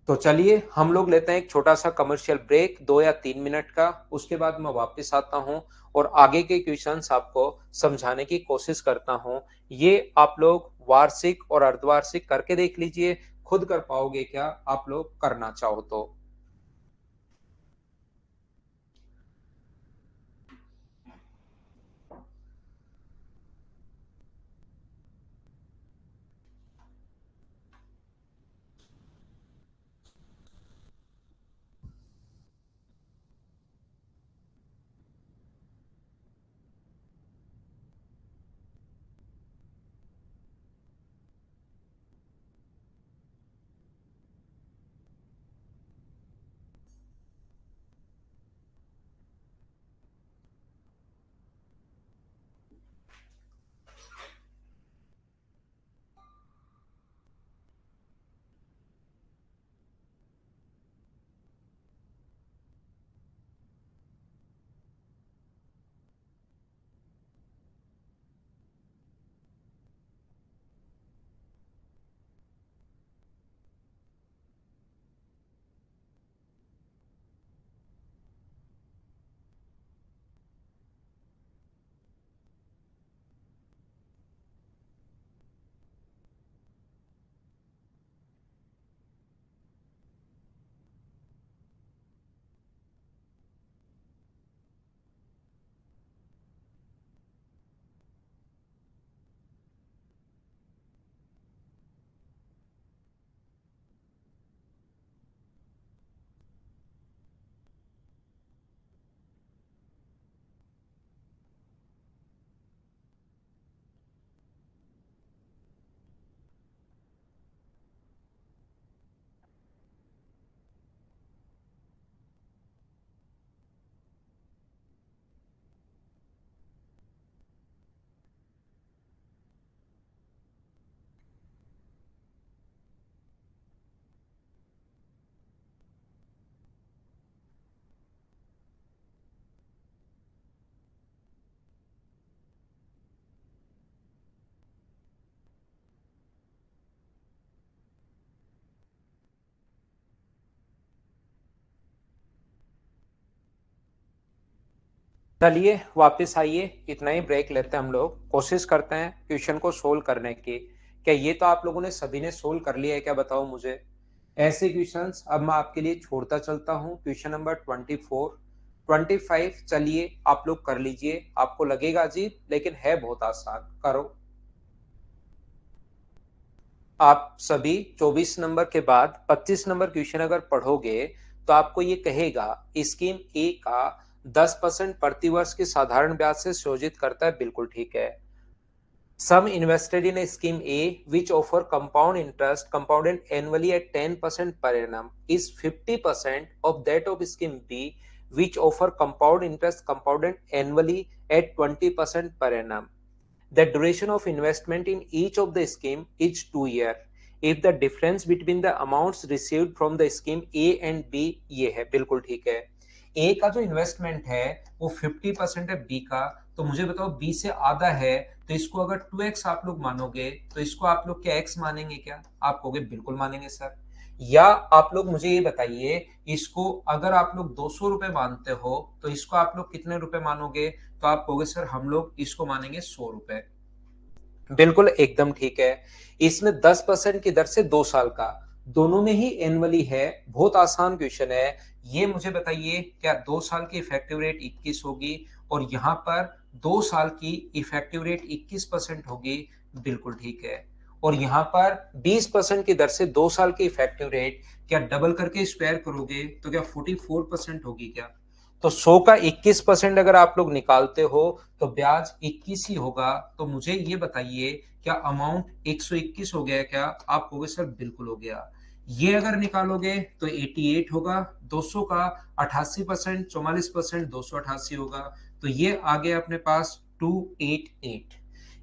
तो चलिए हम लोग लेते हैं एक छोटा सा कमर्शियल ब्रेक, 2 या 3 मिनट का, उसके बाद मैं वापस आता हूं और आगे के क्वेश्चंस आपको समझाने की कोशिश करता हूं। ये आप लोग वार्षिक और अर्धवार्षिक करके देख लीजिए, खुद कर पाओगे क्या आप लोग करना चाहो तो। चलिए वापस आइए, इतना ही ब्रेक लेते हैं, हम लोग कोशिश करते हैं क्वेश्चन को सोल्व करने की। क्या ये तो आप लोगों ने सभी ने सोल्व कर लिया है क्या, बताओ मुझे। ऐसे क्वेश्चंस अब मैं आपके लिए छोड़ता चलता हूँ। क्वेश्चन नंबर 24, 25 चलिए आप लोग कर लीजिए। आपको लगेगा अजीब लेकिन है बहुत आसान, करो। आप सभी 24 नंबर के बाद 25 नंबर क्वेश्चन अगर पढ़ोगे तो आपको ये कहेगा स्कीम ए का 10% प्रतिवर्ष के साधारण ब्याज से संयोजित करता है, बिल्कुल ठीक है। Some invested in a scheme A, which offer compound interest compounded annually at 10% per annum, is 50% of that of scheme B, which offer compound interest compounded annually at 20% per annum. The duration of investment in each of the scheme is 2 years. If the difference between the amounts received from the scheme A and B, ये है, बिल्कुल ठीक है। ए का जो investment है वो 50% है बी का, तो मुझे बताओ बी से आधा है, तो इसको अगर 2x आप लोग मानोगे तो इसको आप लोग क्या x मानेंगे क्या, आप कहोगे बिल्कुल मानेंगे सर। या आप लोग मुझे ये बताइए, इसको अगर आप लोग 200 रुपए मानते हो तो इसको आप लोग कितने रुपए मानोगे, तो आप कहोगे सर हम लोग इसको मानेंगे 100 रुपए। बिल्कुल एकदम ठीक है। इसमें 10% की दर से 2 साल का, दोनों में ही एनुअली है। बहुत आसान क्वेश्चन है। ये मुझे बताइए, क्या 2 साल की इफेक्टिव रेट 21 होगी और यहाँ पर 2 साल की इफेक्टिव रेट 21% होगी, बिल्कुल ठीक है। और यहाँ पर 20% की दर से 2 साल की इफेक्टिव रेट, क्या डबल करके स्क्वायर करोगे तो क्या 44% होगी क्या। तो 100 का 21% अगर आप लोग निकालते हो तो ब्याज 21 ही होगा। तो मुझे ये बताइए, क्या अमाउंट 121 हो गया क्या, आप कहोगे सर बिल्कुल हो गया। ये अगर निकालोगे तो 88 होगा। 200 का 88%, 44%, 288 होगा। तो ये आ गया अपने पास 288।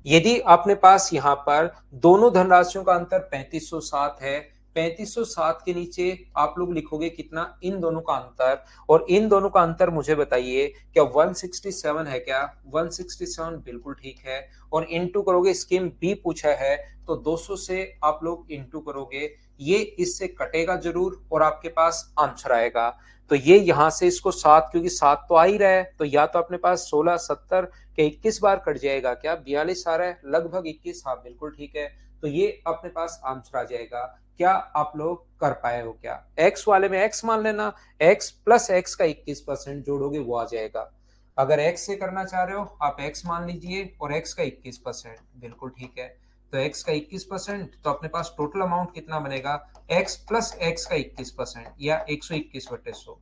यदि अपने पास यहाँ पर दोनों धनराशियों का अंतर 3507 है, 3507 के नीचे आप लोग लिखोगे कितना, इन दोनों का अंतर। और इन दोनों का अंतर मुझे बताइए, क्या 167 है क्या, 167 बिल्कुल ठीक है। और इंटू करोगे, स्कीम बी पूछा है तो 200 से आप लोग इंटू करोगे, ये इससे कटेगा जरूर और आपके पास आंसर आएगा। तो ये यहां से इसको 7, क्योंकि 7 तो आ ही रहा है, तो या तो अपने पास 16, 70 के 21 बार कट जाएगा क्या, 42 आ रहा है, लगभग 21, हाँ बिल्कुल ठीक है। तो ये अपने पास आंसर आ जाएगा। क्या आप लोग कर पाए हो? क्या x वाले में x मान लेना, x प्लस x का 21% जोड़ोगे वो आ जाएगा। अगर x से करना चाह रहे हो आप x मान लीजिए और x का 21%, बिल्कुल ठीक है। तो x का 21%, तो अपने पास टोटल अमाउंट कितना बनेगा, x प्लस x का 21% या 121/100।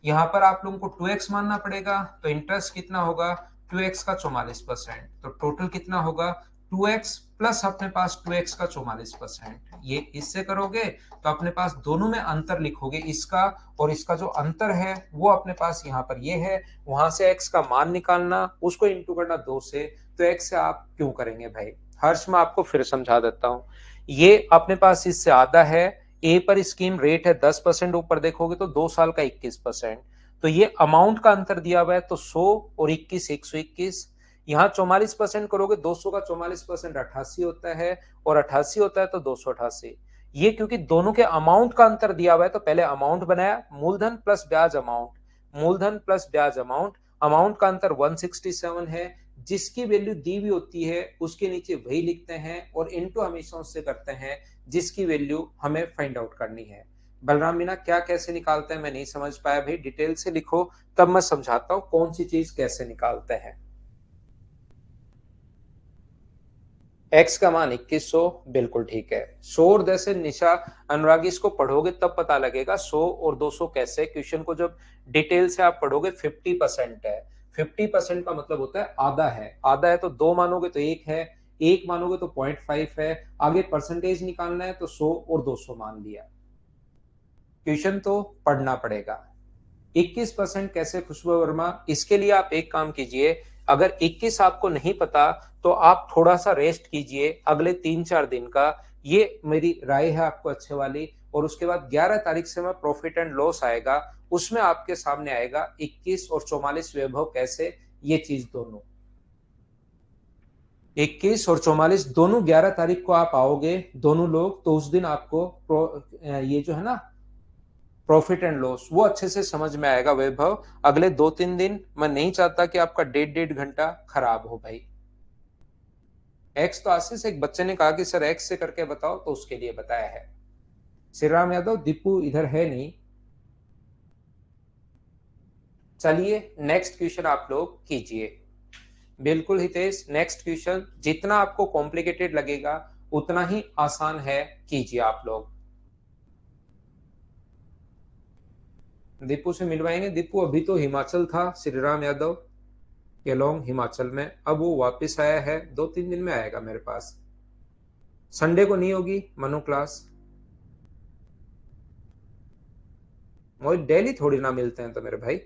यहाँ पर आप लोगों को 2x मानना पड़ेगा, तो इंटरेस्ट कितना होगा, 2x का 44%, तो टोटल कितना होगा 2x प्लस अपने पास 2x का 44%। ये इससे करोगे तो अपने पास दोनों में अंतर लिखोगे, इसका और इसका जो अंतर है वो अपने पास यहाँ पर ये है। वहां से x का मान निकालना, उसको इंटू करना 2 से, तो x से आप क्यों करेंगे भाई। हर्ष मैं आपको फिर समझा देता हूँ। ये अपने पास इससे आधा है, ए पर स्कीम रेट है 10%, ऊपर देखोगे तो 2 साल का 21%। तो ये अमाउंट का अंतर दिया हुआ है, तो 100 और 21 121। यहाँ 44% करोगे, 200 का 44% 88 होता है, और 88 होता है तो 288। ये क्योंकि दोनों के अमाउंट का अंतर दिया हुआ है, तो पहले अमाउंट बनाया, मूलधन प्लस ब्याज अमाउंट, मूलधन प्लस ब्याज अमाउंट, अमाउंट का अंतर 167 है। जिसकी वैल्यू दी हुई होती है उसके नीचे वही लिखते हैं, और इनटू हमेशा उससे करते हैं जिसकी वैल्यू हमें फाइंड आउट करनी है। बलराम मीना क्या कैसे निकालते हैं मैं नहीं समझ पाया भाई, डिटेल से लिखो तब मैं समझाता हूं कौन सी चीज कैसे निकालते हैं। x का मान 2100, बिल्कुल ठीक है। 100 और 10 से निशा अनुरागी, इसको पढ़ोगे तब पता लगेगा 100 और 200 कैसे। क्वेश्चन को जब डिटेल से आप पढ़ोगे 50% है, 50% का मतलब होता है आधा है, आधा है तो 2 मानोगे तो 1 है, 1 मानोगे तो 0.5 है, आगे परसेंटेज निकालना है तो 100 और 200 मान लिया। क्वेश्चन तो पढ़ना पड़ेगा। 21% कैसे खुशबू वर्मा, इसके लिए आप एक काम कीजिए, अगर 21 आपको नहीं पता तो आप थोड़ा सा रेस्ट कीजिए अगले 3-4 दिन का, ये मेरी राय है आपको अच्छे वाली। और उसके बाद 11 तारीख से मैं प्रॉफिट एंड लॉस आएगा, उसमें आपके सामने आएगा 21 और 44 वैभव कैसे, ये चीज दोनों 21 और 44 दोनों 11 तारीख को आप आओगे दोनों लोग, तो उस दिन आपको ये जो है ना प्रॉफिट एंड लॉस वो अच्छे से समझ में आएगा वैभव। अगले 2-3 दिन मैं नहीं चाहता कि आपका 1.5 घंटा खराब हो भाई। एक्स तो आशीष एक बच्चे ने कहा कि सर एक्स से करके बताओ, तो उसके लिए बताया है। श्री राम यादव दीपू इधर है नहीं। चलिए नेक्स्ट क्वेश्चन आप लोग कीजिए। बिल्कुल हितेश, नेक्स्ट क्वेश्चन जितना आपको कॉम्प्लिकेटेड लगेगा उतना ही आसान है, कीजिए आप लोग। दीपू से मिलवाएंगे, दीपू अभी तो हिमाचल था श्री राम यादव, केलोंग हिमाचल में, अब वो वापस आया है, 2-3 दिन में आएगा मेरे पास। संडे को नहीं होगी मनु क्लास, वो डेली थोड़ी ना मिलते हैं तो मेरे भाई।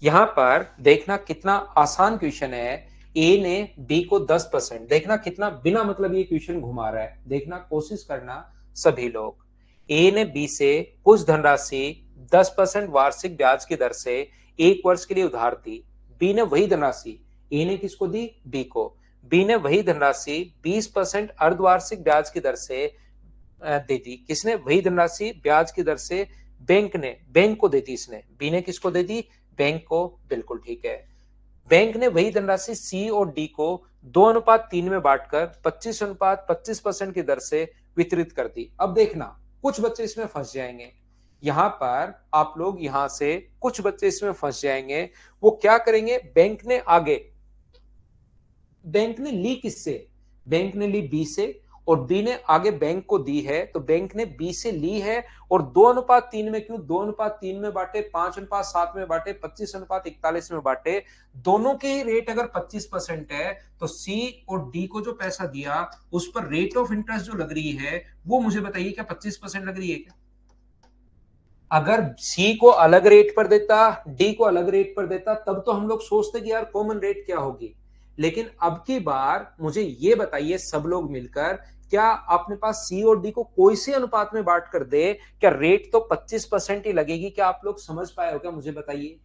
यहां पर देखना कितना आसान क्वेश्चन है। ए ने बी को 10%, देखना कितना बिना मतलब ये क्वेश्चन घुमा रहा है, देखना कोशिश करना सभी लोग। ए ने बी से कुछ धनराशि 10% वार्षिक ब्याज की दर से 1 वर्ष के लिए उधार दी। बी ने वही धनराशि, ए ने किसको दी, बी को, बी ने वही धनराशि 20% अर्धवार्षिक ब्याज की दर से दे दी। किसने, वही धनराशि ब्याज की दर से बैंक ने, बैंक को दे दी इसने, बी ने किसको दे दी, बैंक को, बिल्कुल ठीक है। बैंक ने वही धनराशि सी और डी को 2:3 में बांटकर 25:25% की दर से वितरित कर दी। अब देखना कुछ बच्चे इसमें फंस जाएंगे, यहां पर आप लोग, यहां से कुछ बच्चे इसमें फंस जाएंगे। वो क्या करेंगे, बैंक ने आगे, बैंक ने ली किससे, बैंक ने ली बी से, और बी ने आगे बैंक को दी है, तो बैंक ने बी से ली है, और 2:3 में क्यों, 2:3 में बांटे, 5:7 में बांटे, 25:41 में बांटे, दोनों के रेट अगर 25% है, तो सी और डी को जो पैसा दिया उस पर रेट ऑफ इंटरेस्ट जो लग रही है वो मुझे बताइए क्या 25% लग रही है क्या। अगर सी को अलग रेट पर देता, डी को अलग रेट पर देता, तब तो हम लोग सोचते कि यार कॉमन रेट क्या होगी। लेकिन अब की बार मुझे ये बताइए सब लोग मिलकर, क्या अपने पास सी और डी को कोई से अनुपात में बांट कर दे, क्या रेट तो 25% ही लगेगी, क्या आप लोग समझ पाए हो क्या, मुझे बताइए।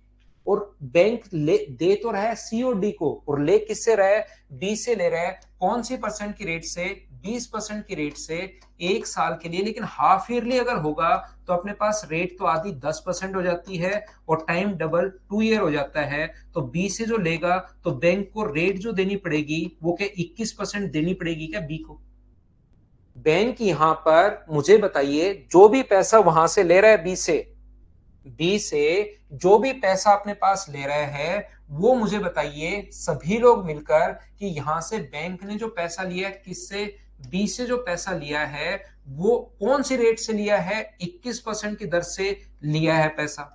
और बैंक ले दे तो रहा है सी और डी को, और ले किससे रहा है, बी से ले रहा है, कौन सी परसेंट की रेट से, 20% की रेट से एक साल के लिए, लेकिन हाफ ईयरली अगर होगा तो अपने पास रेट तो आधी 10% हो जाती है और टाइम डबल 2 ईयर हो जाता है। तो बी से जो लेगा तो बैंक को रेट जो देनी पड़ेगी वो क्या 21% देनी पड़ेगी क्या बी को? बैंक यहां पर मुझे बताइए जो भी पैसा वहां से ले रहा है बी से जो भी पैसा अपने पास ले रहे हैं वो मुझे बताइए सभी लोग मिलकर कि यहां से बैंक ने जो पैसा लिया है किससे, बी से जो पैसा लिया है वो कौन सी रेट से लिया है, 21% की दर से लिया है पैसा।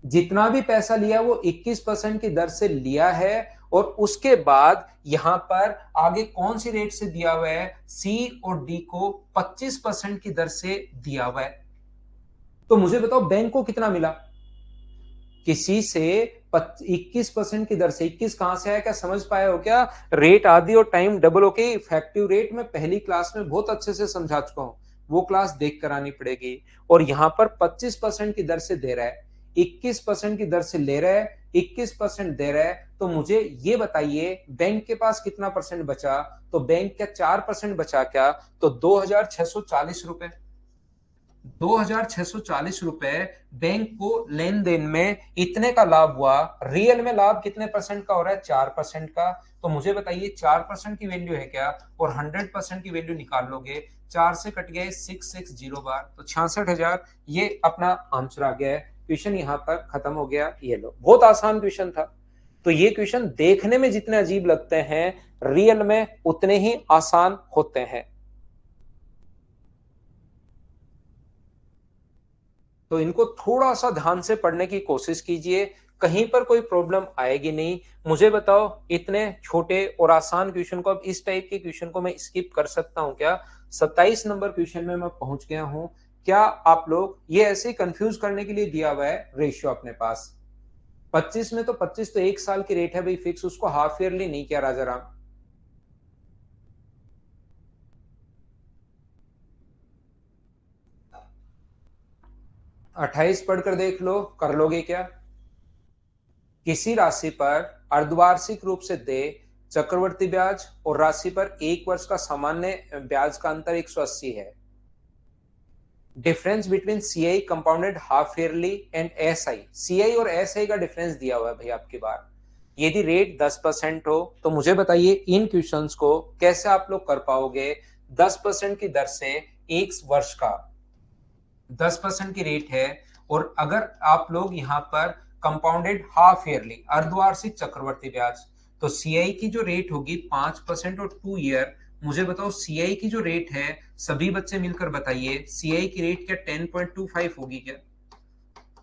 जितना भी पैसा लिया वो 21% की दर से लिया है और उसके बाद यहां पर आगे कौन सी रेट से दिया हुआ है, सी और डी को 25% की दर से दिया हुआ है। तो मुझे बताओ बैंक को कितना मिला, किसी से 21% की दर से, 21 कहां से आया क्या समझ पाए हो क्या? रेट आधी और टाइम डबल होके इफेक्टिव रेट में पहली क्लास में बहुत अच्छे से समझा चुका हूं, वो क्लास देख कर आनी पड़ेगी। और यहां पर 25% की दर से दे रहा है, 21% की दर से ले रहा है, 21% दे रहा है। तो मुझे ये बताइए बैंक के पास कितना परसेंट बचा, तो बैंक क्या 4% बचा क्या? तो 2640 रुपए, 2640 रुपए बैंक को लेन देन में इतने का लाभ हुआ। रियल में लाभ कितने परसेंट का हो रहा है, 4% का। तो मुझे बताइए 4% की वैल्यू है क्या, और 100% की वैल्यू निकाल लोगे, 4 से कट गए 660 बार, तो 66,000। ये अपना आंसर आ गया है। क्वेश्चन यहाँ पर खत्म हो गया। ये लो, बहुत आसान क्वेश्चन था। तो ये क्वेश्चन देखने में जितने अजीब लगते हैं रियल में उतने ही आसान होते हैं। तो इनको थोड़ा सा ध्यान से पढ़ने की कोशिश कीजिए, कहीं पर कोई प्रॉब्लम आएगी नहीं। मुझे बताओ इतने छोटे और आसान क्वेश्चन को, अब इस टाइप के क्वेश्चन को मैं स्किप कर सकता हूं क्या? 27 नंबर क्वेश्चन में मैं पहुंच गया हूं। क्या आप लोग ये ऐसे कंफ्यूज करने के लिए दिया हुआ है रेशियो अपने पास? 25 में तो 25 तो एक साल की रेट है भाई फिक्स, उसको हाफ ईयरली नहीं किया राजा राम। 28 पढ़कर देख लो, कर लोगे क्या? किसी राशि पर अर्धवार्षिक रूप से दे चक्रवर्ती ब्याज और राशि पर एक वर्ष का सामान्य ब्याज का अंतर 180 है। Difference between CI compounded half yearly and SI, CI और एसआई का डिफरेंस दिया हुआ है भाई आपकी बार। यदि रेट 10% हो तो मुझे बताइए इन क्वेश्चंस को कैसे आप लोग कर पाओगे? 10% की दर से एक वर्ष का 10% की रेट है, और अगर आप लोग यहां पर कंपाउंडेड हाफ ईयरली अर्धवार्षिक चक्रवर्ती ब्याज, तो सीआई की जो रेट होगी 5% और 2 ईयर। मुझे बताओ सीआई की जो रेट है, सभी बच्चे मिलकर बताइए सीआई की रेट क्या 10.25 होगी क्या?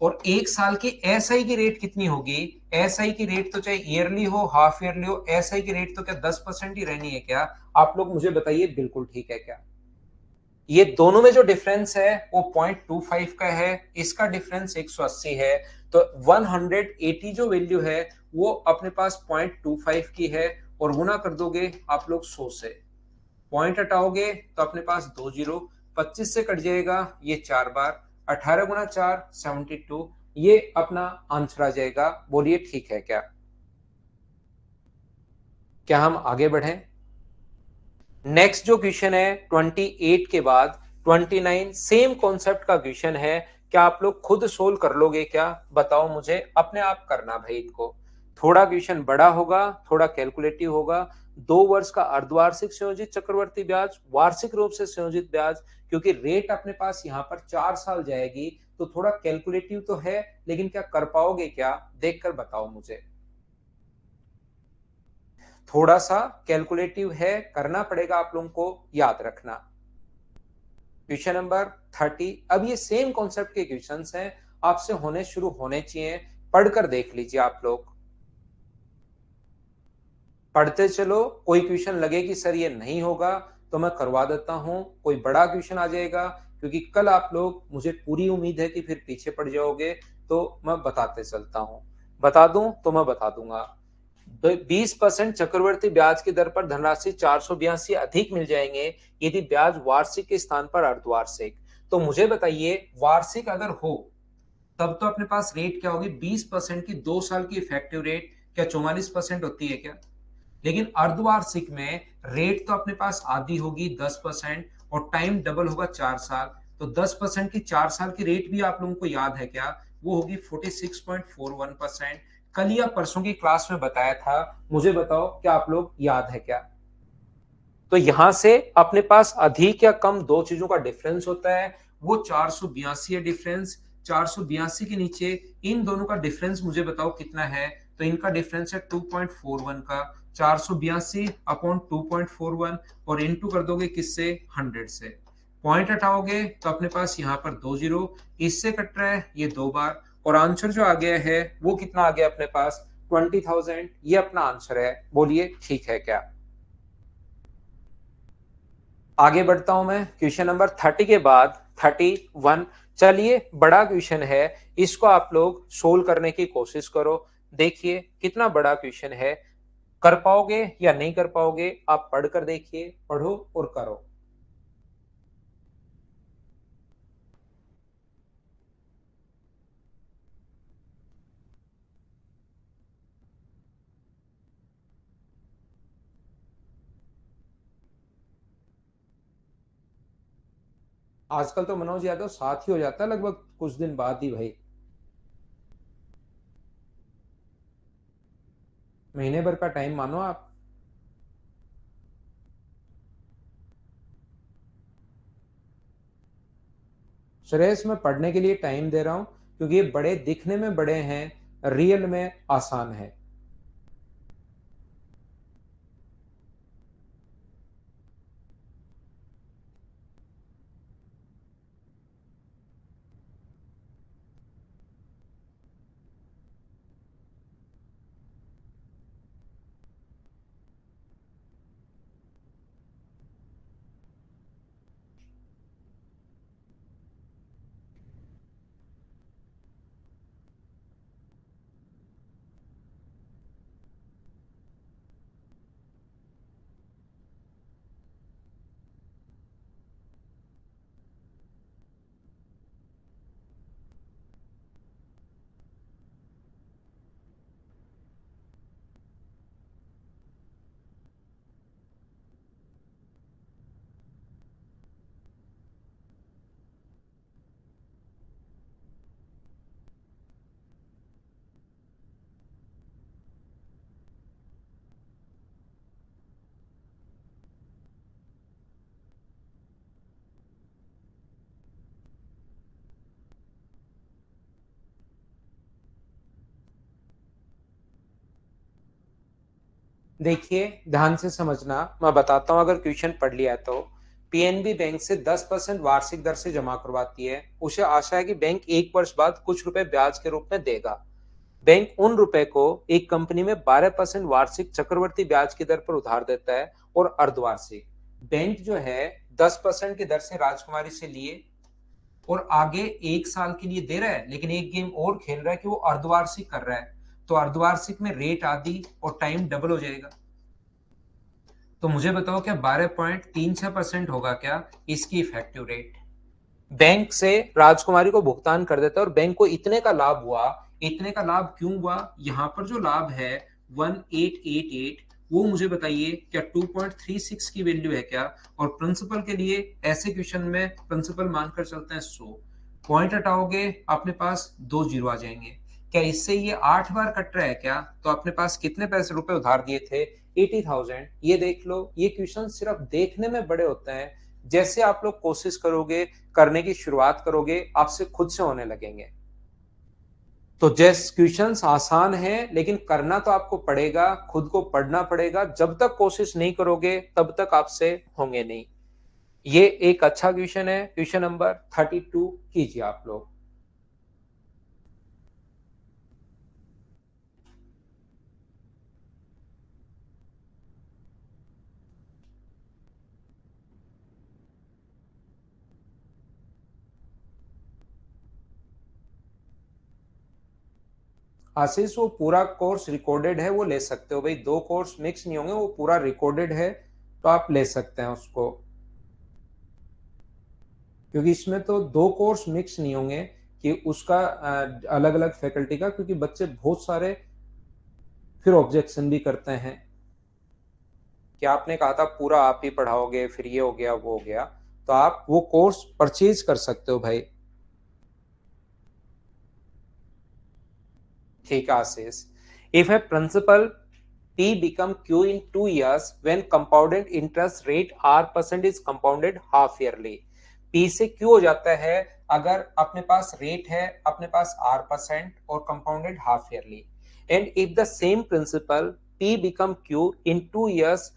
और एक साल की एसआई की रेट कितनी होगी? एसआई की रेट तो चाहे ईयरली हो हाफ ईयरली हो, एसआई की रेट तो क्या 10% ही रहनी है क्या? आप लोग मुझे बताइए बिल्कुल ठीक है क्या? ये दोनों में जो डिफरेंस है वो 0.25 का है, इसका डिफरेंस 180 है। तो 180 जो वैल्यू है वो अपने पास 0.25 की है, और गुना कर दोगे आप लोग 100 से, पॉइंट हटाओगे तो अपने पास 2 जीरो, 25 से कट जाएगा ये 4 बार, 18 गुना 4 72, ये अपना आंसर आ जाएगा। बोलिए ठीक है क्या? क्या हम आगे बढ़ें? नेक्स्ट जो क्वेश्चन है 28 के बाद 29 सेम कॉन्सेप्ट का क्वेश्चन है। क्या आप लोग खुद सोल्व कर लोगे क्या? बताओ मुझे, अपने आप करना भाई इनको। थोड़ा क्वेश्चन बड़ा होगा, थोड़ा कैलकुलेटिव होगा। 2 वर्ष का अर्धवार्षिक संयोजित चक्रवर्ती ब्याज, वार्षिक रूप से संयोजित ब्याज, क्योंकि रेट अपने पास यहाँ पर 4 साल जाएगी, तो थोड़ा कैलकुलेटिव तो है, लेकिन क्या कर पाओगे क्या? देखकर बताओ मुझे। थोड़ा सा कैलकुलेटिव है, करना पड़ेगा आप लोगों को, याद रखना। Question number 30। अब ये सेम कॉन्सेप्ट के क्वेश्चंस हैं, आपसे होने शुरू होने चाहिए। पढ़कर देख लीजिए आप लोग, पढ़ते चलो। कोई क्वेश्चन लगे कि सर ये नहीं होगा तो मैं करवा देता हूं, कोई बड़ा क्वेश्चन आ जाएगा, क्योंकि कल आप लोग, मुझे पूरी उम्मीद है कि फिर पीछे पड़ जाओगे, तो मैं बताते चलता हूं। बता दूं तो मैं बता दूंगा। 20% चक्रवर्ती ब्याज की दर पर धनराशि 482 अधिक मिल जाएंगे यदि ब्याज वार्षिक के स्थान पर अर्धवार्षिक। तो मुझे बताइए वार्षिक अगर हो तब तो अपने पास रेट क्या होगी? 20% की 2 साल की इफेक्टिव रेट क्या 44% होती है क्या? लेकिन अर्धवार्षिक में रेट तो अपने पास आधी होगी 10% और टाइम डबल होगा 4 साल। तो 10% की 4 साल की रेट भी आप लोगों को याद है क्या? वो होगी 46.41%। कल या परसों की क्लास में बताया था, मुझे बताओ क्या आप लोग याद है क्या? तो यहां से अपने पास अधिक या कम दो चीजों का डिफरेंस होता है, वो 482 है डिफरेंस। 482 के नीचे इन दोनों का डिफरेंस मुझे बताओ कितना है? तो इनका डिफरेंस है 2.41 का। 482 अपॉन 2.41 और इनटू कर दोगे किससे? 100 से। पॉइंट हटाओगे तो अपने पास यहाँ पर 2 जीरो, इससे कट रहा है ये 2 बार, और आंसर जो आ गया है वो कितना आ गया अपने पास? 20,000। ये अपना आंसर है। बोलिए ठीक है क्या? आगे बढ़ता हूं मैं क्वेश्चन नंबर 30 के बाद 31। चलिए बड़ा क्वेश्चन है, इसको आप लोग सोल्व करने की कोशिश करो। देखिए कितना बड़ा क्वेश्चन है, कर पाओगे या नहीं कर पाओगे आप पढ़कर देखिए, पढ़ो और करो। आजकल तो मनोज यादव साथ ही हो जाता है लगभग कुछ दिन बाद ही भाई। महीने भर का टाइम मानो आप। श्रेयस मैं पढ़ने के लिए टाइम दे रहा हूं क्योंकि ये बड़े दिखने में बड़े हैं, रियल में आसान है। देखिए ध्यान से समझना, मैं बताता हूं। अगर क्वेश्चन पढ़ लिया है तो पीएनबी बैंक से 10% वार्षिक दर से जमा करवाती है। उसे आशा है कि बैंक 1 वर्ष बाद कुछ रुपए ब्याज के रूप में देगा। बैंक उन रुपए को एक कंपनी में 12% वार्षिक चक्रवर्ती ब्याज की दर पर उधार देता है और अर्धवार्षिक। बैंक जो है 10% की दर से राजकुमारी से लिए और आगे 1 साल के लिए दे रहा है, लेकिन एक गेम और खेल रहा है कि वो अर्धवार्षिक कर रहा है। तो अर्धवार्षिक में रेट आधी और टाइम डबल हो जाएगा। तो मुझे बताओ क्या 12.36% होगा क्या इसकी इफेक्टिव रेट? बैंक से राजकुमारी को भुगतान कर देता है और बैंक को इतने का लाभ हुआ। इतने का लाभ क्यों हुआ? यहाँ पर जो लाभ है 1888, वो मुझे बताइए क्या 2.36 की वैल्यू है क्या? और प्रिंसिपल के लिए ऐसे क्वेश्चन में प्रिंसिपल मानकर चलते हैं 100। पॉइंट हटाओगे अपने पास 2 जीरो आ जाएंगे। क्या इससे ये 8 बार कट रहा है क्या? तो अपने पास कितने पैसे रुपए उधार दिए थे? 80,000। ये देख लो, ये क्वेश्चन सिर्फ देखने में बड़े होते हैं, जैसे आप लोग कोशिश करोगे, करने की शुरुआत करोगे, आपसे खुद से होने लगेंगे। तो जैस क्वेश्चंस आसान है लेकिन करना तो आपको पड़ेगा, खुद को पढ़ना पड़ेगा। जब तक कोशिश नहीं करोगे तब तक आपसे होंगे नहीं। ये एक अच्छा क्वेश्चन है, क्वेश्चन नंबर 32 कीजिए आप लोग। आशीष वो पूरा कोर्स रिकॉर्डेड है, वो ले सकते हो भाई। 2 कोर्स मिक्स नहीं होंगे, वो पूरा रिकॉर्डेड है, तो आप ले सकते हैं उसको। क्योंकि इसमें तो 2 कोर्स मिक्स नहीं होंगे कि उसका अलग अलग फैकल्टी का, क्योंकि बच्चे बहुत सारे फिर ऑब्जेक्शन भी करते हैं। क्या आपने कहा था पूरा आप ही पढ़ाओगे, फिर ये हो गया वो हो गया, तो आप वो कोर्स परचेज कर सकते हो भाई। ठीक है Ashish. If a principal P become Q in 2 years when compounded interest rate R% is compounded half yearly। P से Q हो जाता है अगर अपने पास रेट है, अपने पास R% और compounded half yearly। And if the same principal P become Q in 2 years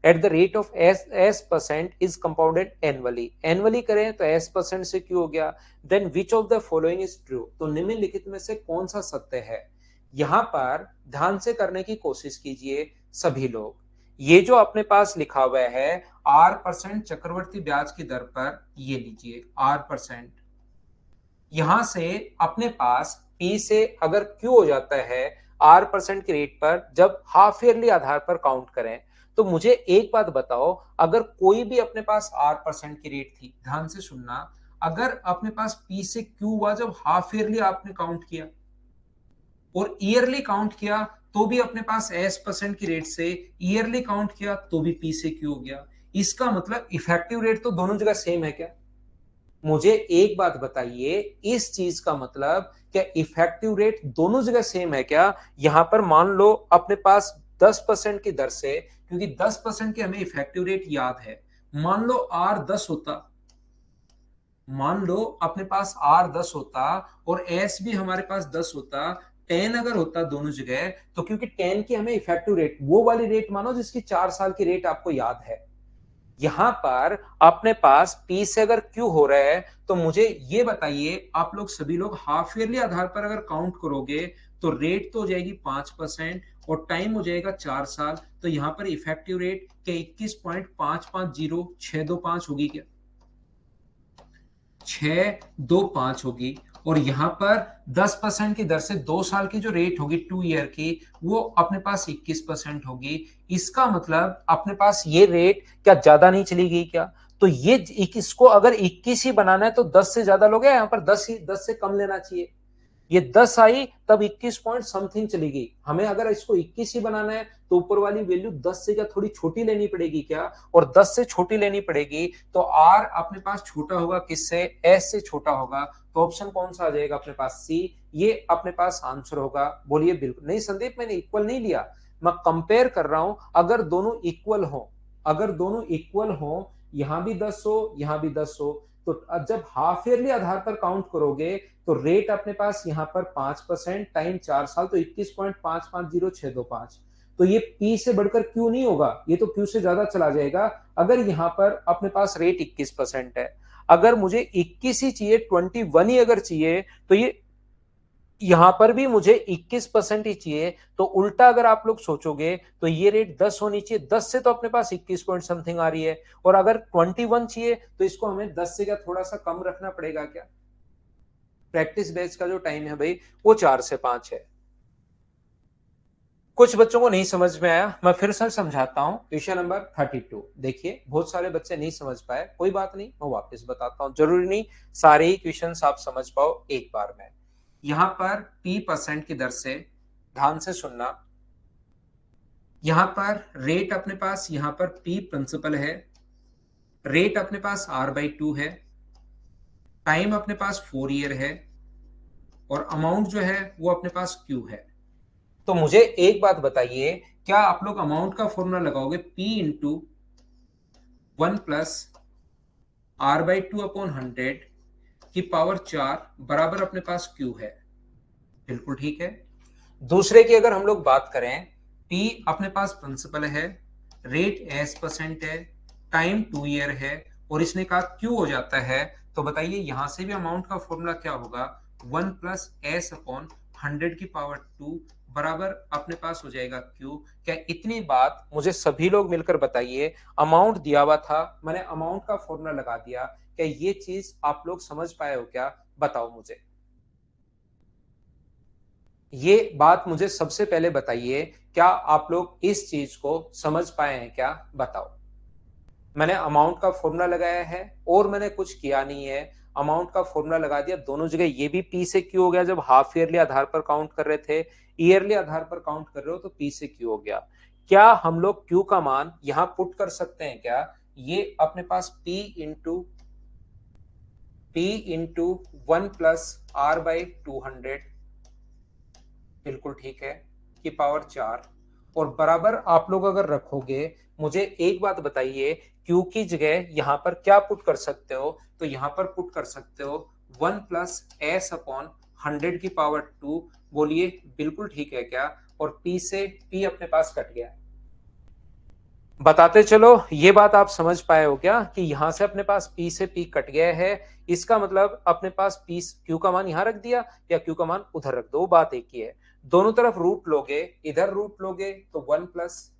at the rate of S% is compounded annually। Annually करें तो S% से Q हो गया। Then which of the following is true? तो निम्नलिखित में से कौन सा सत्य है? यहां पर ध्यान से करने की कोशिश कीजिए सभी लोग। ये जो अपने पास लिखा हुआ है R% चक्रवर्ती ब्याज की दर पर, ये लीजिए R%। यहां से अपने पास P से अगर Q हो जाता है R% के रेट पर जब हाफ ईयरली आधार पर काउंट करें, तो मुझे एक बात बताओ, अगर कोई भी अपने पास R% की रेट थी, ध्यान से सुनना, अगर अपने पास P से Q हुआ जब हाफ ईयरली आपने काउंट किया और ईयरली काउंट किया तो भी अपने पास S% की रेट से, ईयरली काउंट किया तो भी P से Q हो गया। इसका मतलब इफेक्टिव रेट तो दोनों जगह सेम है क्या? मुझे एक बात बताइए, इस चीज का मतलब क्या इफेक्टिव रेट दोनों जगह सेम है क्या? यहां पर मान लो अपने पास 10% की दर से, क्योंकि 10% की हमें इफेक्टिव रेट याद है, मान लो R 10 होता, मान लो अपने पास R 10 होता और S भी हमारे पास 10 होता, 10 अगर होता दोनों जगह, तो क्योंकि 10 की हमें इफेक्टिव रेट, वो वाली रेट मानो जिसकी 4 साल की रेट आपको याद है। यहां पर अपने पास P से अगर Q हो रहा है, तो मुझे ये बताइए, आप लोग सभी लोग हाफ ईयरली आधार पर अगर काउंट करोगे तो रेट तो हो जाएगी 5% और टाइम हो जाएगा 4 साल। तो यहां पर इफेक्टिव रेट क्या 21.550 होगी क्या? 625 होगी। और यहां पर 10% की दर से 2 साल की जो रेट होगी 2 ईयर की, वो अपने पास 21% होगी। इसका मतलब अपने पास ये रेट क्या ज्यादा नहीं चली गई क्या? तो ये इसको अगर 21 ही बनाना है तो 10 से ज्यादा लोगे, यहां पर 10 ही, 10 से कम लेना चाहिए। ये 10 आई तब 21 पॉइंट समथिंग चली गई। हमें अगर इसको 21 ही बनाना है तो ऊपर वाली वैल्यू 10 से क्या थोड़ी छोटी लेनी पड़ेगी क्या? और 10 से छोटी लेनी पड़ेगी तो आर अपने पास छोटा होगा किससे? एस से छोटा होगा। तो ऑप्शन कौन सा आ जाएगा अपने पास? सी। ये अपने पास आंसर होगा। बोलिए बिल्कुल नहीं संदीप, मैंने इक्वल नहीं लिया, मैं कंपेयर कर रहा हूं। अगर दोनों इक्वल हो, अगर दोनों इक्वल हो, यहां भी 10 हो यहां भी 10 हो, तो जब हाफ ईयरली आधार पर काउंट करोगे तो रेट अपने पास यहां पर 5%, टाइम 4 साल, तो 21.550625। तो ये P से बढ़कर Q नहीं होगा, ये तो Q से ज्यादा चला जाएगा। अगर यहां पर अपने पास रेट 21% है, अगर मुझे 21 ही चाहिए, 21 ही अगर चाहिए, तो ये यहां पर भी मुझे 21% ही चाहिए। तो उल्टा अगर आप लोग सोचोगे तो ये रेट 10 होनी चाहिए, 10 से तो अपने पास 21 पॉइंट समथिंग आ रही है। और अगर 21 चाहिए तो इसको हमें 10 से क्या थोड़ा सा कम रखना पड़ेगा क्या? प्रैक्टिस बेच का जो टाइम है भाई वो 4 से 5 है। कुछ बच्चों को नहीं समझ में आया, मैं फिर से समझाता हूं। क्वेश्चन नंबर 32 देखिए, बहुत सारे बच्चे नहीं समझ पाए, कोई बात नहीं, मैं वापस बताता हूं। जरूरी नहीं सारे ही क्वेश्चन आप समझ पाओ एक बार में। यहां पर P% की दर से, ध्यान से सुनना, यहां पर रेट अपने पास, यहां पर P प्रिंसिपल है, रेट अपने पास R/2 है, टाइम अपने पास 4 ईयर है, और अमाउंट जो है वो अपने पास Q है। तो मुझे एक बात बताइए, क्या आप लोग अमाउंट का फॉर्मूला लगाओगे? P इंटू 1 + R/2/100 की पावर 4 बराबर अपने पास Q है। बिल्कुल ठीक है। दूसरे की अगर हम लोग बात करें, P अपने पास प्रिंसिपल है, रेट S% है, टाइम 2 ईयर है, और इसने कहा Q हो जाता है, तो बताइए यहां से भी अमाउंट का फॉर्मूला क्या होगा? 1 + S/100 की पावर 2 बराबर अपने पास हो जाएगा Q। क्या इतनी बात मुझे सभी लोग मिलकर बताइए, अमाउंट दिया हुआ था, मैंने अमाउंट का फॉर्मूला लगा दिया, क्या ये चीज आप लोग समझ पाए हो क्या? बताओ मुझे, ये बात मुझे सबसे पहले बताइए, क्या आप लोग इस चीज को समझ पाए हैं क्या? बताओ। मैंने अमाउंट का फॉर्मूला लगाया है और मैंने कुछ किया नहीं है, अमाउंट का फॉर्मूला लगा दिया दोनों जगह। ये भी P से Q हो गया जब हाफ ईयरली आधार पर काउंट कर रहे थे, ईयरली आधार पर काउंट कर रहे हो तो P से Q हो गया। क्या हम लोग Q का मान यहां पुट कर सकते हैं क्या? ये अपने पास P इंटू 1 + R/200, बिल्कुल ठीक है, की पावर 4। और बराबर आप लोग अगर रखोगे, मुझे एक बात बताइए, Q की जगह यहां पर क्या पुट कर सकते हो? तो यहां पर पुट कर सकते हो 1 + S/100 की पावर 2। बोलिए बिल्कुल ठीक है क्या? और P से P अपने पास कट गया। बताते चलो, ये बात आप समझ पाए हो क्या कि यहां से अपने पास P से P कट गया है। इसका मतलब अपने पास P Q का मान यहां रख दिया या Q का मान उधर रख दो, बात एक ही है। दोनों तरफ रूट लोगे, इधर रूट लोगे तो 1 +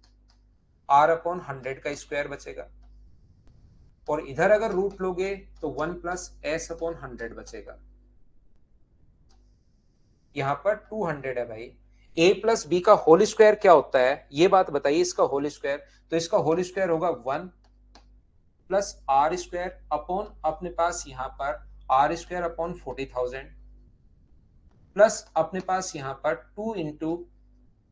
R/100 का स्क्वायर बचेगा, और इधर अगर रूट लोगे तो 1 + S/100 बचेगा। यहां पर 200 है भाई। A + B का होल स्क्वायर क्या होता है, ये बात बताइए। इसका होल स्क्वायर, तो इसका होल स्क्वायर होगा 1 + R² अपने पास यहां पर R²/40,000 प्लस अपने पास यहां पर 2 इंटू,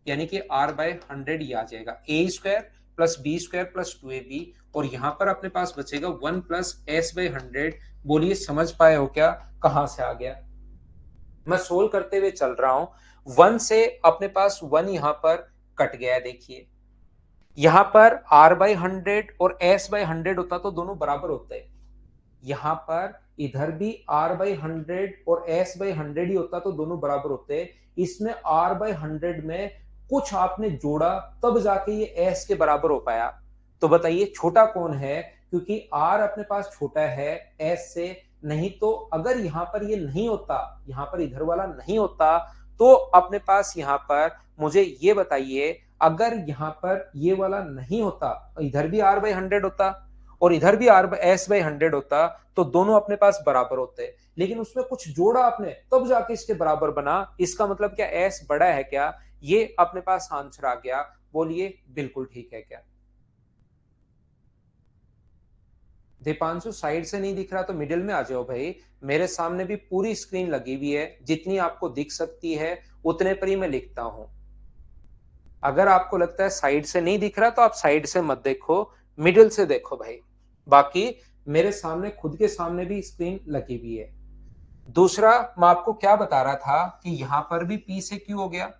यानी कि R/100 ही आ जाएगा, A² + B² + 2AB। और यहां पर अपने पास बचेगा 1 + S/100। बोलिए समझ पाए हो क्या कहां से आ गया? मैं सोल्व करते हुए चल रहा हूं। 1 से अपने पास 1 यहां पर कट गया, देखिए यहां पर R/100 और S/100 होता तो दोनों बराबर होते। यहां पर इधर भी R/100 और S/100 ही होता तो दोनों बराबर होते। इसमें R/100 में कुछ आपने जोड़ा तब जाके ये S के बराबर हो पाया। तो बताइए छोटा कौन है? क्योंकि R अपने पास छोटा है S से। नहीं तो अगर यहां पर ये नहीं होता, यहां पर इधर वाला नहीं होता, तो अपने पास यहां पर, मुझे ये बताइए, अगर यहां पर ये वाला नहीं होता, इधर भी R/100 होता और इधर भी S/100 होता, तो दोनों अपने पास बराबर होते। लेकिन उसमें कुछ जोड़ा आपने तब जाके इसके बराबर बना। इसका मतलब क्या S बड़ा है क्या? ये अपने पास आंसर आ गया। बोलिए बिल्कुल ठीक है क्या? दीपांशु साइड से नहीं दिख रहा तो मिडिल में आ जाओ भाई। मेरे सामने भी पूरी स्क्रीन लगी हुई है, जितनी आपको दिख सकती है उतने पर ही मैं लिखता हूं। अगर आपको लगता है साइड से नहीं दिख रहा तो आप साइड से मत देखो, मिडिल से देखो भाई। बाकी मेरे सामने, खुद के सामने भी स्क्रीन लगी हुई है। दूसरा, मैं आपको क्या बता रहा था कि यहां पर भी P से Q हो गया।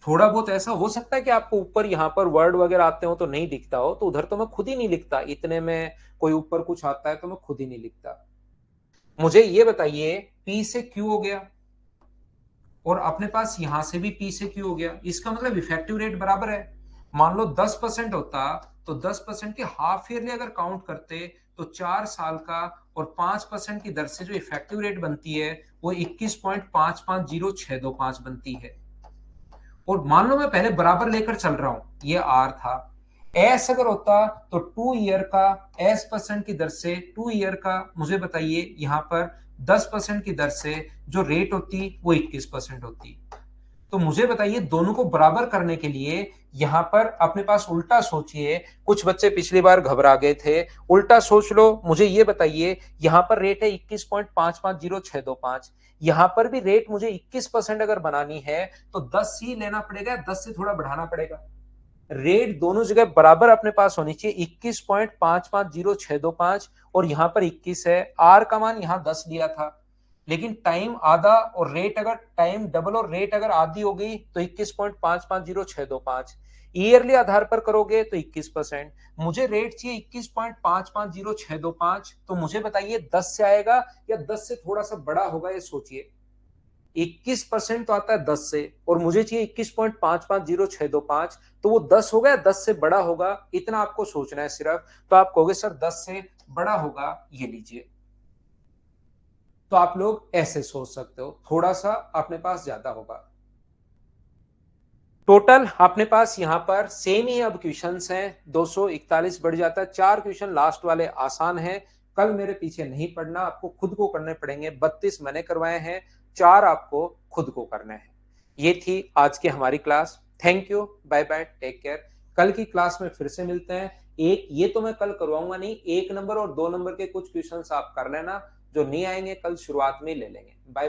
थोड़ा बहुत ऐसा हो सकता है कि आपको ऊपर यहां पर वर्ड वगैरह आते हो तो नहीं दिखता हो, तो उधर तो मैं खुद ही नहीं लिखता। इतने में कोई ऊपर कुछ आता है तो मैं खुद ही नहीं लिखता। मुझे ये बताइए, P से Q हो गया और अपने पास यहां से भी P से Q हो गया। इसका मतलब इफेक्टिव रेट बराबर है। मान लो 10% होता, तो 10% के हाफ ईयरली अगर काउंट करते तो 4 साल का, और 5% की दर से जो इफेक्टिव रेट बनती है वो 21.550625 बनती है। और मान लो मैं पहले बराबर लेकर चल रहा हूं, ये आर था। एस अगर होता तो 2 ईयर का S% की दर से, 2 ईयर का मुझे बताइए यहां पर 10% की दर से जो रेट होती वो 21% होती। तो मुझे बताइए दोनों को बराबर करने के लिए यहां पर अपने पास उल्टा सोचिए। कुछ बच्चे पिछली बार घबरा गए थे, उल्टा सोच लो। मुझे ये बताइए, यहां पर रेट है 21.550625, यहां पर भी रेट मुझे 21% अगर बनानी है तो 10 ही लेना पड़ेगा, 10 से थोड़ा बढ़ाना पड़ेगा। रेट दोनों जगह बराबर अपने पास होनी चाहिए, 21.550625, और यहां पर 21 है। आर का मान यहां 10 लिया था, लेकिन टाइम आधा और रेट अगर टाइम डबल और रेट अगर आधी हो गई तो 21.550625। ईयरली आधार पर करोगे तो 21%। मुझे रेट चाहिए 21.550625। तो मुझे बताइए 10 से आएगा या 10 से थोड़ा सा बड़ा होगा, ये सोचिए। 21% तो आता है 10 से, और मुझे चाहिए 21.550625। तो वो 10 होगा या 10 से बड़ा होगा, इतना आपको सोचना है सिर्फ। तो आप कहोगे सर 10 से बड़ा होगा, ये लीजिए। तो आप लोग ऐसे सोच सकते हो, थोड़ा सा अपने पास ज्यादा होगा। टोटल अपने पास यहां पर सेम ही अब क्वेश्चंस हैं, 241 बढ़ जाता है। 4 क्वेश्चन लास्ट वाले आसान हैं। कल मेरे पीछे नहीं पड़ना, आपको खुद को करने पड़ेंगे। 32 मैंने करवाए हैं, 4 आपको खुद को करने हैं। ये थी आज की हमारी class. Thank you, bye bye, take care. कल की क्लास में फिर से मिलते हैं। एक ये तो मैं कल करवाऊंगा नहीं, 1 नंबर और 2 नंबर के कुछ क्वेश्चन आप कर लेना, जो नहीं आएंगे कल शुरुआत में ले लेंगे। बाय।